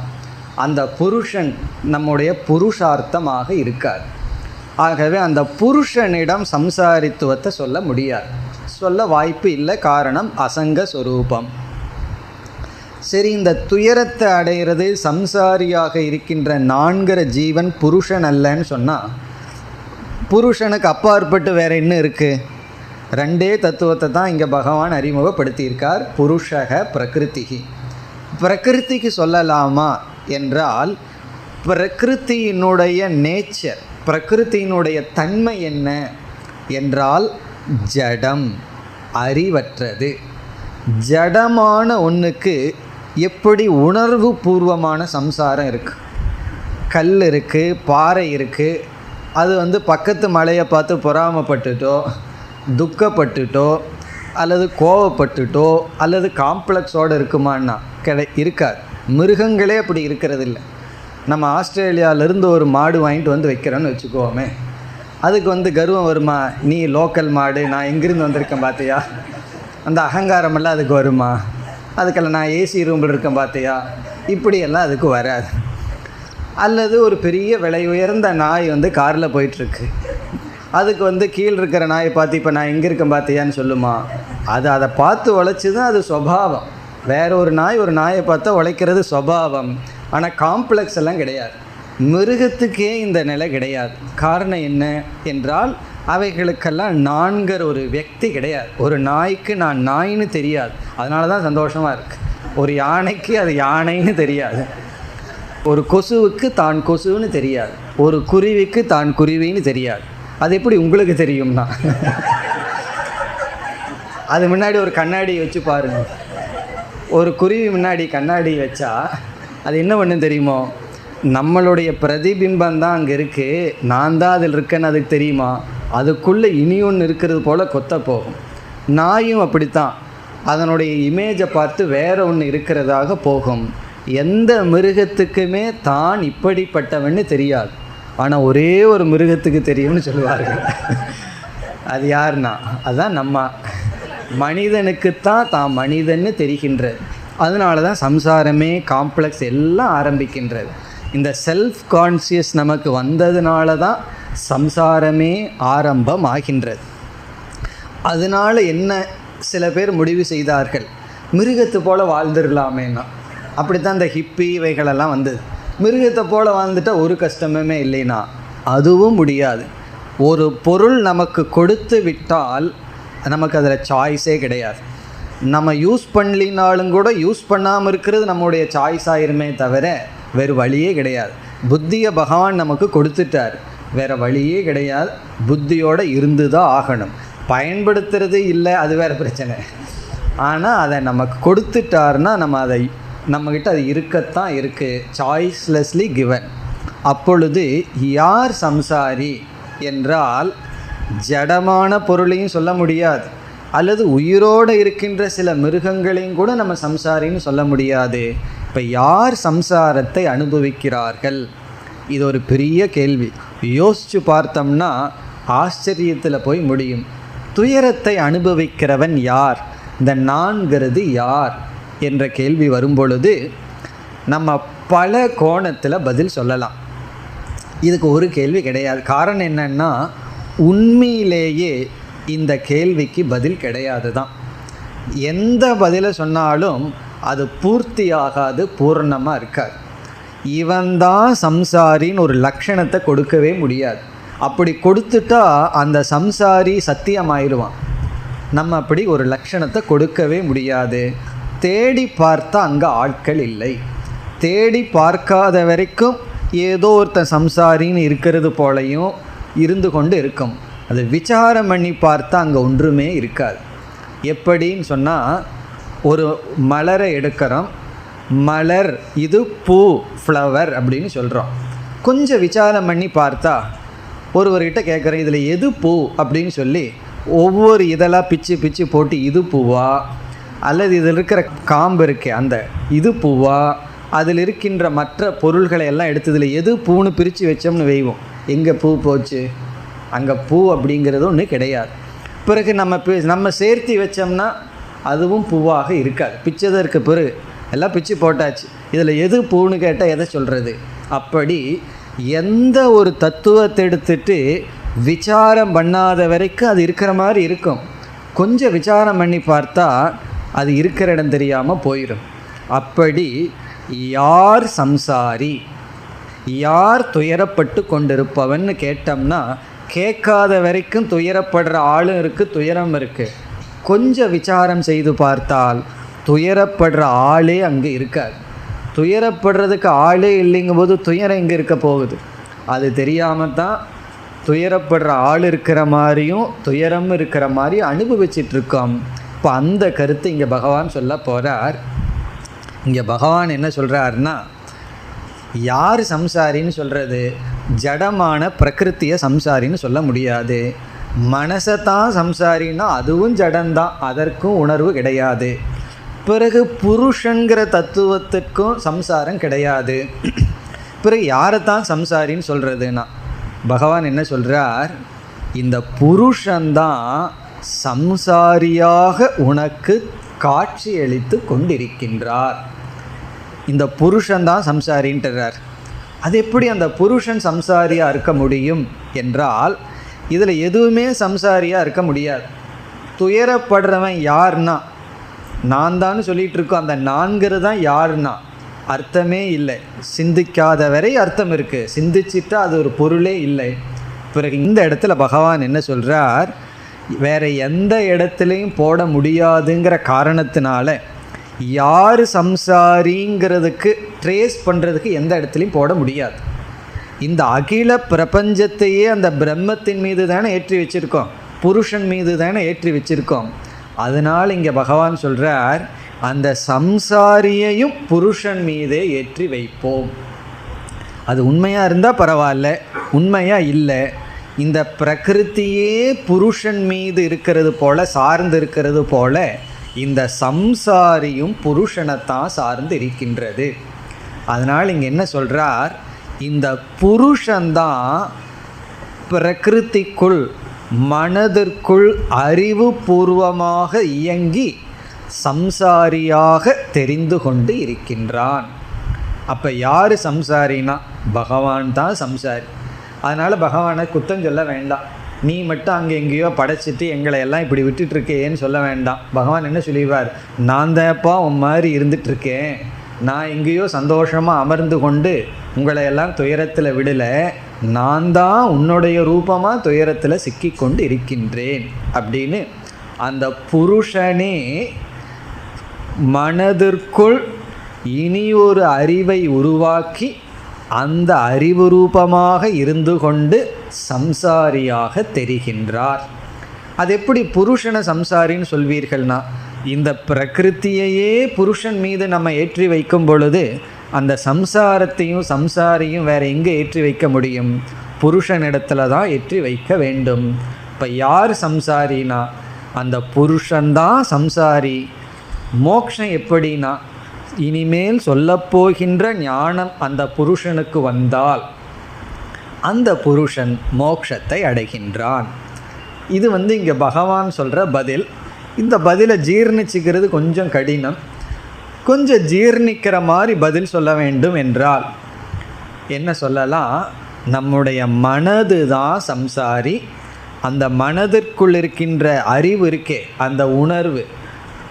அந்த புருஷன் நம்முடைய புருஷார்த்தமாக இருக்கார். ஆகவே அந்த புருஷனிடம் சம்சாரித்துவத்தை சொல்ல முடியாது, சொல்ல வாய்ப்பு இல்லை. காரணம் அசங்க ஸ்வரூபம். சரி, இந்த துயரத்தை அடைகிறது சம்சாரியாக இருக்கின்ற நான்கிற ஜீவன் புருஷன் அல்லன்னு சொன்னால், புருஷனுக்கு அப்பாற்பட்டு வேறு என்ன இருக்குது? ரெண்டே தத்துவத்தை தான் இங்கே பகவான் அறிமுகப்படுத்தியிருக்கார். புருஷக பிரகிருதிகி. பிரகிருதிக்கு சொல்லலாமா என்றால், பிரகிருத்தியினுடைய நேச்சர், பிரகிருத்தியினுடைய தன்மை என்ன என்றால் ஜடம், அறிவற்றது. ஜடமான ஒன்றுக்கு எப்படி உணர்வு பூர்வமான சம்சாரம் இருக்குது? கல் இருக்குது, பாறை இருக்குது, அது பக்கத்து மலையை பார்த்து பொறாமப்பட்டுட்டோ, துக்கப்பட்டுட்டோ, அல்லது கோவப்பட்டுட்டோ, அல்லது காம்ப்ளெக்ஸோடு இருக்குமான்னா இருக்காது. மிருகங்களே அப்படி இருக்கிறது இல்லை. நம்ம ஆஸ்திரேலியாவிலேருந்து ஒரு மாடு வாங்கிட்டு வைக்கிறோன்னு வச்சுக்கோமே, அதுக்கு கர்வம் வருமா? நீ லோக்கல் மாடு, நான் எங்கேருந்து வந்திருக்கேன் பார்த்தியா? அந்த அகங்காரமெல்லாம் அதுக்கு வருமா? அதுக்கெல்லாம் நான் ஏசி ரூமில் இருக்கேன் பார்த்தியா? இப்படியெல்லாம் அதுக்கு வராது. அல்லது ஒரு பெரிய விலை உயர்ந்த நாய் காரில் போயிட்டுருக்கு, அதுக்கு கீழே இருக்கிற நாயை பார்த்து இப்போ நான் எங்கே இருக்கேன் பார்த்தியான்னு சொல்லுமா? அதை பார்த்து உழைச்சி தான் அது சுபாவம். வேற ஒரு நாயை பார்த்தா உழைக்கிறது சுபாவம். ஆனால் காம்ப்ளெக்ஸ் எல்லாம் கிடையாது. மிருகத்துக்கே இந்த நிலை கிடையாது. காரணம் என்ன என்றால், அவைகளுக்கெல்லாம் நான்கிற ஒரு व्यक्ति கிடையாது. ஒரு நாய்க்கு நான் நாயின்னு தெரியாது, அதனால தான் சந்தோஷமாக இருக்குது. ஒரு யானைக்கு அது யானைன்னு தெரியாது, ஒரு கொசுவுக்கு தான் கொசுன்னு தெரியாது, ஒரு குருவிக்கு தான் குருவின்னு தெரியாது. அது எப்படி உங்களுக்கு தெரியும்னா, அது முன்னாடி ஒரு கண்ணாடி வச்சு பாருங்கள். ஒரு குருவி முன்னாடி கண்ணாடி வச்சா அது என்ன பண்ணும் தெரியுமோ? நம்மளுடைய பிரதிபிம்பம் தான் அங்கே இருக்குது, நான் தான் அதில் இருக்கேன்னு அதுக்கு தெரியுமா? அதுக்குள்ளே இனி ஒன்று இருக்கிறது போல் கொத்த போகும். நாயும் அப்படித்தான், அதனுடைய இமேஜை பார்த்து வேற ஒன்று இருக்கிறதாக போகும். எந்த மிருகத்துக்குமே தான் இப்படிப்பட்டவன்னு தெரியாது, ஆனால் ஒரே ஒரு மிருகத்துக்கு தெரியும்னு சொல்லுவார்கள். அது யாருன்னா, அதுதான் நம்ம மனிதனுக்குத்தான் தான் மனிதன்னு தெரிகின்றது. அதனால தான் சம்சாரமே, காம்ப்ளெக்ஸ் எல்லாம் ஆரம்பிக்கின்றது. இந்த செல்ஃப் கான்சியஸ் நமக்கு வந்ததுனால தான் சம்சாரமே ஆரம்பம் ஆகின்றது. அதனால் என்ன, சில பேர் முடிவு செய்தார்கள், மிருகத்தை போல் வாழ்ந்துடலாமேன்னா. அப்படித்தான் இந்த ஹிப்பி இவைகளெல்லாம் வந்தது. மிருகத்தை போல் வாழ்ந்துட்டால் ஒரு கஷ்டமுமே இல்லைன்னா அதுவும் முடியாது. ஒரு பொருள் நமக்கு கொடுத்து விட்டால் நமக்கு அதில் சாய்ஸே கிடையாது. நம்ம யூஸ் பண்ணலினாலும் கூட யூஸ் பண்ணாமல் இருக்கிறது நம்முடைய சாய்ஸ் ஆயிருமே தவிர வேறு வழியே கிடையாது. புத்தியை பகவான் நமக்கு கொடுத்துட்டார், வேறு வழியே கிடையாது. புத்தியோடு இருந்து தான் ஆகணும். பயன்படுத்துறது இல்லை, அது வேறு பிரச்சனை. ஆனால் அதை நமக்கு கொடுத்துட்டார்னா நம்மக்கிட்ட அது இருக்கத்தான் இருக்குது, சாய்ஸ்லெஸ்லி கிவன். அப்பொழுது யார் சம்சாரி என்றால், ஜடமான பொருளையும் சொல்ல முடியாது, அல்லது உயிரோடு இருக்கின்ற சில மிருகங்களையும் கூட நம்ம சம்சாரின்னு சொல்ல முடியாது. இப்போ யார் சம்சாரத்தை அனுபவிக்கிறார்கள்? இது ஒரு பெரிய கேள்வி. யோசித்து பார்த்தோம்னா ஆச்சரியத்தில் போய் முடியும். துயரத்தை அனுபவிக்கிறவன் யார், இந்த நான்கிறது யார் என்ற கேள்வி வரும்பொழுது நம்ம பல கோணத்தில் பதில் சொல்லலாம். இதுக்கு ஒரு கேள்வி கிடையாது. காரணம் என்னன்னா, உண்மையிலேயே இந்த கேள்விக்கு பதில் கிடையாது தான். எந்த பதிலை சொன்னாலும் அது பூர்த்தியாகாது, பூர்ணமாக இருக்காது. இவன்தான் சம்சாரின்னு ஒரு லட்சணத்தை கொடுக்கவே முடியாது. அப்படி கொடுத்துட்டா அந்த சம்சாரி சத்தியமாயிடுவான். நம்ம அப்படி ஒரு லட்சணத்தை கொடுக்கவே முடியாது. தேடி பார்த்தா அங்கே ஆட்கள் இல்லை. தேடி பார்க்காத வரைக்கும் ஏதோ ஒருத்தன் சம்சாரின்னு இருக்கிறது போலையும் இருந்து கொண்டு இருக்கும். அது விசாரம் பண்ணி பார்த்தா அங்கே ஒன்றுமே இருக்காது. எப்படின்னு சொன்னால், ஒரு மலரை எடுக்கிறோம், மலர் இது பூ, ஃப்ளவர் அப்படின்னு சொல்கிறோம். கொஞ்சம் விசாரம் பண்ணி பார்த்தா ஒருவர்கிட்ட கேட்குறேன், இதில் எது பூ அப்படின்னு சொல்லி ஒவ்வொரு இதெல்லாம் பிச்சு பிச்சு போட்டு இது பூவா, அல்லது இதில் இருக்கிற காம்பு இருக்கே அந்த இது பூவா, அதில் இருக்கின்ற மற்ற பொருள்களை எல்லாம் எடுத்து இதில் எது பூன்னு பிரித்து வச்சோம்னு வைவோம். எங்கே பூ போச்சு? அங்கே பூ அப்படிங்கிறது ஒன்று கிடையாது. பிறகு நம்ம சேர்த்து வச்சோம்னா அதுவும் பூவாக இருக்காது. பிச்சதற்கு பிறகு எல்லாம் பிச்சு போட்டாச்சு, இதில் எது பூன்னு கேட்டால் எதை சொல்கிறது? அப்படி எந்த ஒரு தத்துவத்தை எடுத்துட்டு விசாரம் பண்ணாத வரைக்கும் அது இருக்கிற மாதிரி இருக்கும். கொஞ்சம் விசாரம் பண்ணி பார்த்தா அது இருக்கிற இடம் தெரியாமல் போயிடும். அப்படி யார் சம்சாரி, யார் துயரப்பட்டு கொண்டிருப்பவன்னு கேட்டோம்னா, கேட்காத வரைக்கும் துயரப்படுற ஆளும் இருக்குது, துயரம் இருக்குது. கொஞ்சம் விசாரம் செய்து பார்த்தால் துயரப்படுற ஆளே அங்கே இருக்காது. துயரப்படுறதுக்கு ஆளே இல்லைங்கும் போது துயரம் எங்கே இருக்க போகுது? அது தெரியாமல் தான் துயரப்படுற ஆள் இருக்கிற மாதிரியும் துயரம் இருக்கிற மாதிரியும் அனுபவிச்சிட்ருக்கோம். இப்போ அந்த கருத்து இங்கே பகவான் சொல்ல போகிறார். இங்கே பகவான் என்ன சொல்கிறாருன்னா, யார் சம்சாரின்னு சொல்கிறது? ஜடமான பிரகிருத்தியை சம்சாரின்னு சொல்ல முடியாது. மனசை தான் சம்சாரின்னா அதுவும் ஜடந்தான், அதற்கும் உணர்வு கிடையாது. பிறகு புருஷங்கிற தத்துவத்திற்கும் சம்சாரம் கிடையாது. பிறகு யாரைத்தான் சம்சாரின்னு சொல்கிறதுனா, பகவான் என்ன சொல்கிறார், இந்த புருஷன்தான் சம்சாரியாக உனக்கு காட்சியளித்து கொண்டிருக்கின்றார். இந்த புருஷன்தான் சம்சாரின்றார். அது எப்படி அந்த புருஷன் சம்சாரியாக இருக்க முடியும் என்றால், இதில் எதுவுமே சம்சாரியாக இருக்க முடியாது. துயரப்படுறவன் யார்னா நான் தான் சொல்லிகிட்டு இருக்கோம். அந்த நான்கிறது தான் யாருன்னா அர்த்தமே இல்லை. சிந்திக்காத வரை அர்த்தம் இருக்குது, சிந்திச்சிட்டா அது ஒரு பொருளே இல்லை. பிறகு இந்த இடத்துல பகவான் என்ன சொல்கிறார், வேறு எந்த இடத்துலையும் போட முடியாதுங்கிற காரணத்தினால யார் சம்சாரிங்கிறதுக்கு ட்ரேஸ் பண்ணுறதுக்கு எந்த இடத்துலையும் போட முடியாது. இந்த அகில பிரபஞ்சத்தையே அந்த பிரம்மத்தின் மீது தானே ஏற்றி வச்சுருக்கோம், புருஷன் மீது தானே ஏற்றி வச்சுருக்கோம். அதனால் இங்கே பகவான் சொல்கிறார், அந்த சம்சாரியையும் புருஷன் மீதே ஏற்றி வைப்போம். அது உண்மையாக இருந்தால் பரவாயில்ல, உண்மையாக இல்லை. இந்த பிரகிருத்தியே புருஷன் மீது இருக்கிறது போல, சார்ந்து இருக்கிறது போல, இந்த சம்சாரியும் புருஷனைத்தான் சார்ந்து இருக்கின்றது. அதனால் இங்கே என்ன சொல்கிறார், இந்த புருஷன்தான் பிரகிருதிக்குள் மனதிற்குள் அறிவு பூர்வமாக இயங்கி சம்சாரியாக தெரிந்து கொண்டு இருக்கின்றான். அப்போ யார் சம்சாரினா பகவான் தான் சம்சாரி. அதனால் பகவானை குத்தம் சொல்ல வேண்டாம். நீ மட்டும் அங்கே எங்கேயோ படைச்சிட்டு எங்களை எல்லாம் இப்படி விட்டுட்டுருக்கேன்னு சொல்ல வேண்டாம். பகவான் என்ன சொல்லிடுவார், நான் தான்ப்பா உன் மாதிரி இருந்துகிட்ருக்கேன், நான் எங்கேயோ சந்தோஷமாக அமர்ந்து கொண்டு உங்களை எல்லாம் துயரத்தில் விடலை, நான் தான் உன்னுடைய ரூபமாக துயரத்தில் சிக்கி கொண்டு இருக்கின்றேன் அப்படின்னு அந்த புருஷனே மனதிற்குள் இனி ஒரு அறிவை உருவாக்கி அந்த அறிவு ரூபமாக இருந்து கொண்டு சம்சாரியாக தெரிகின்றார். அது எப்படி புருஷனை சம்சாரின்னு சொல்வீர்கள்னா, இந்த பிரகிருத்தியையே புருஷன் மீது நம்ம ஏற்றி வைக்கும் பொழுது அந்த சம்சாரத்தையும் சம்சாரியும் வேறு எங்கே ஏற்றி வைக்க முடியும்? புருஷனிடத்துல தான் ஏற்றி வைக்க வேண்டும். இப்போ யார் சம்சாரினா அந்த புருஷன்தான் சம்சாரி. மோக்ஷம் எப்படின்னா, இனிமேல் சொல்லப்போகின்ற ஞானம் அந்த புருஷனுக்கு வந்தால் அந்த புருஷன் மோட்சத்தை அடைகின்றான். இது இங்கே பகவான் சொல்கிற பதில். இந்த பதிலை ஜீர்ணிச்சுக்கிறது கொஞ்சம் கடினம். கொஞ்சம் ஜீர்ணிக்கிற மாதிரி பதில் சொல்ல வேண்டும் என்றால் என்ன சொல்லலாம், நம்முடைய மனது தான் சம்சாரி. அந்த மனதிற்குள் இருக்கின்ற அறிவு இருக்கே, அந்த உணர்வு,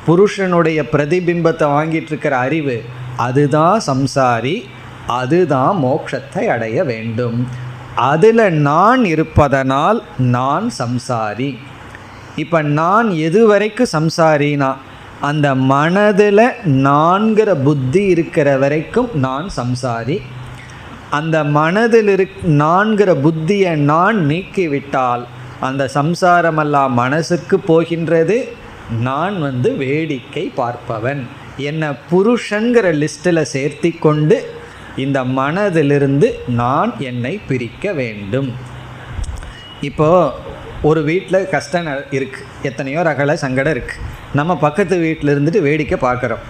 புருஷனுடைய பிரதிபிம்பத்தை வாங்கிட்டு இருக்கிற அறிவு, அதுதான் சம்சாரி, அதுதான் மோட்சத்தை அடைய வேண்டும். அதில் நான் இருப்பதனால் நான் சம்சாரி. இப்போ நான் எது வரைக்கும் சம்சாரினா, அந்த மனதில் நான்கிற புத்தி இருக்கிற வரைக்கும் நான் சம்சாரி. அந்த மனதில் நான்கிற புத்தியை நான் நீக்கிவிட்டால் அந்த சம்சாரமெல்லாம் மனசுக்கு போகின்றது. நான் வேடிக்கை பார்ப்பவன், என்னை புருஷங்கிற லிஸ்ட்டில் சேர்த்தி கொண்டு இந்த மனதிலிருந்து நான் என்னை பிரிக்க வேண்டும். இப்போது ஒரு வீட்டில் கஷ்டம் இருக்குது, எத்தனையோ ரகல சங்கடம் இருக்குது. நம்ம பக்கத்து வீட்டில் இருந்துட்டு வேடிக்கை பார்க்குறோம்.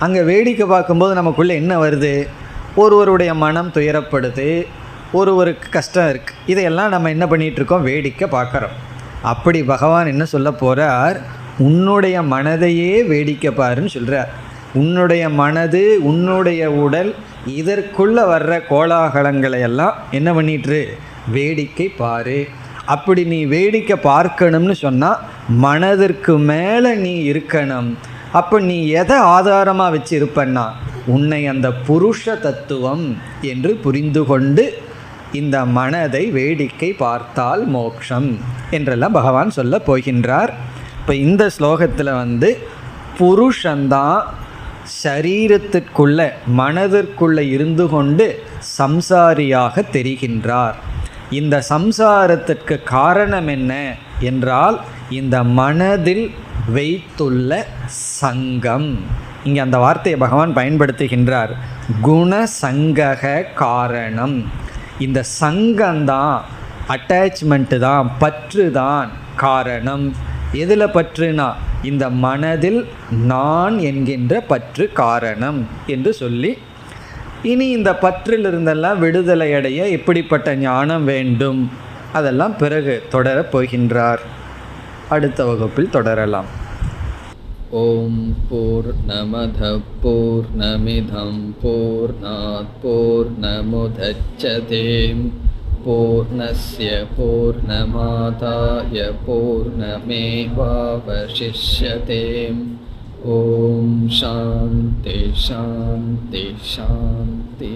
அங்கே வேடிக்கை பார்க்கும்போது நமக்குள்ளே என்ன வருது, ஒருவருடைய மனம் துயரப்படுது, ஒருவருக்கு கஷ்டம் இருக்குது. இதையெல்லாம் நம்ம என்ன பண்ணிகிட்ருக்கோம், வேடிக்கை பார்க்குறோம். அப்படி பகவான் என்ன சொல்ல போகிறார், உன்னுடைய மனதையே வேடிக்கை பாருன்னு சொல்கிறார். உன்னுடைய மனது, உன்னுடைய உடல், இதற்குள்ளே வர்ற கோலாகலங்களை எல்லாம் என்ன பண்ணிட்டு வேடிக்கை பாரு. அப்படி நீ வேடிக்கை பார்க்கணும்னு சொன்னால் மனதிற்கு மேலே நீ இருக்கணும். அப்போ நீ எதை ஆதாரமாக வச்சு இருப்பன்னா உன்னை அந்த புருஷ தத்துவம் என்று புரிந்து கொண்டு இந்த மனதை வேடிக்கை பார்த்தால் மோட்சம் என்றெல்லாம் பகவான் சொல்ல போகின்றார். இப்போ இந்த ஸ்லோகத்தில் புருஷந்தான் சரீரத்திற்குள்ள மனதிற்குள்ளே இருந்து கொண்டு சம்சாரியாக தெரிகின்றார். இந்த சம்சாரத்திற்கு காரணம் என்ன என்றால் இந்த மனதில் வைத்துள்ள சங்கம். இங்கே அந்த வார்த்தையை பகவான் பயன்படுத்துகின்றார். குணசங்கக காரணம். இந்த சங்கம்தான், அட்டாச்மெண்ட்டு தான், பற்று தான் காரணம். எதில் பற்றுனா இந்த மனதில் நான் என்கின்ற பற்று காரணம் என்று சொல்லி, இனி இந்த பற்றிலிருந்தெல்லாம் விடுதலை அடைய எப்படிப்பட்ட ஞானம் வேண்டும் அதெல்லாம் பிறகு தொடரப் போகின்றார். அடுத்த வகுப்பில் தொடரலாம். ஓம் பூர்ணமத பூர்ணமிதம் பூர்ணாத் பூர்ணமுதச்யதே பூர்ணஸ்ய பூர்ணமாதாய பூர்ணமேவாவசிஷ்யதே. ஓம் சாந்தி சாந்தி சாந்தி.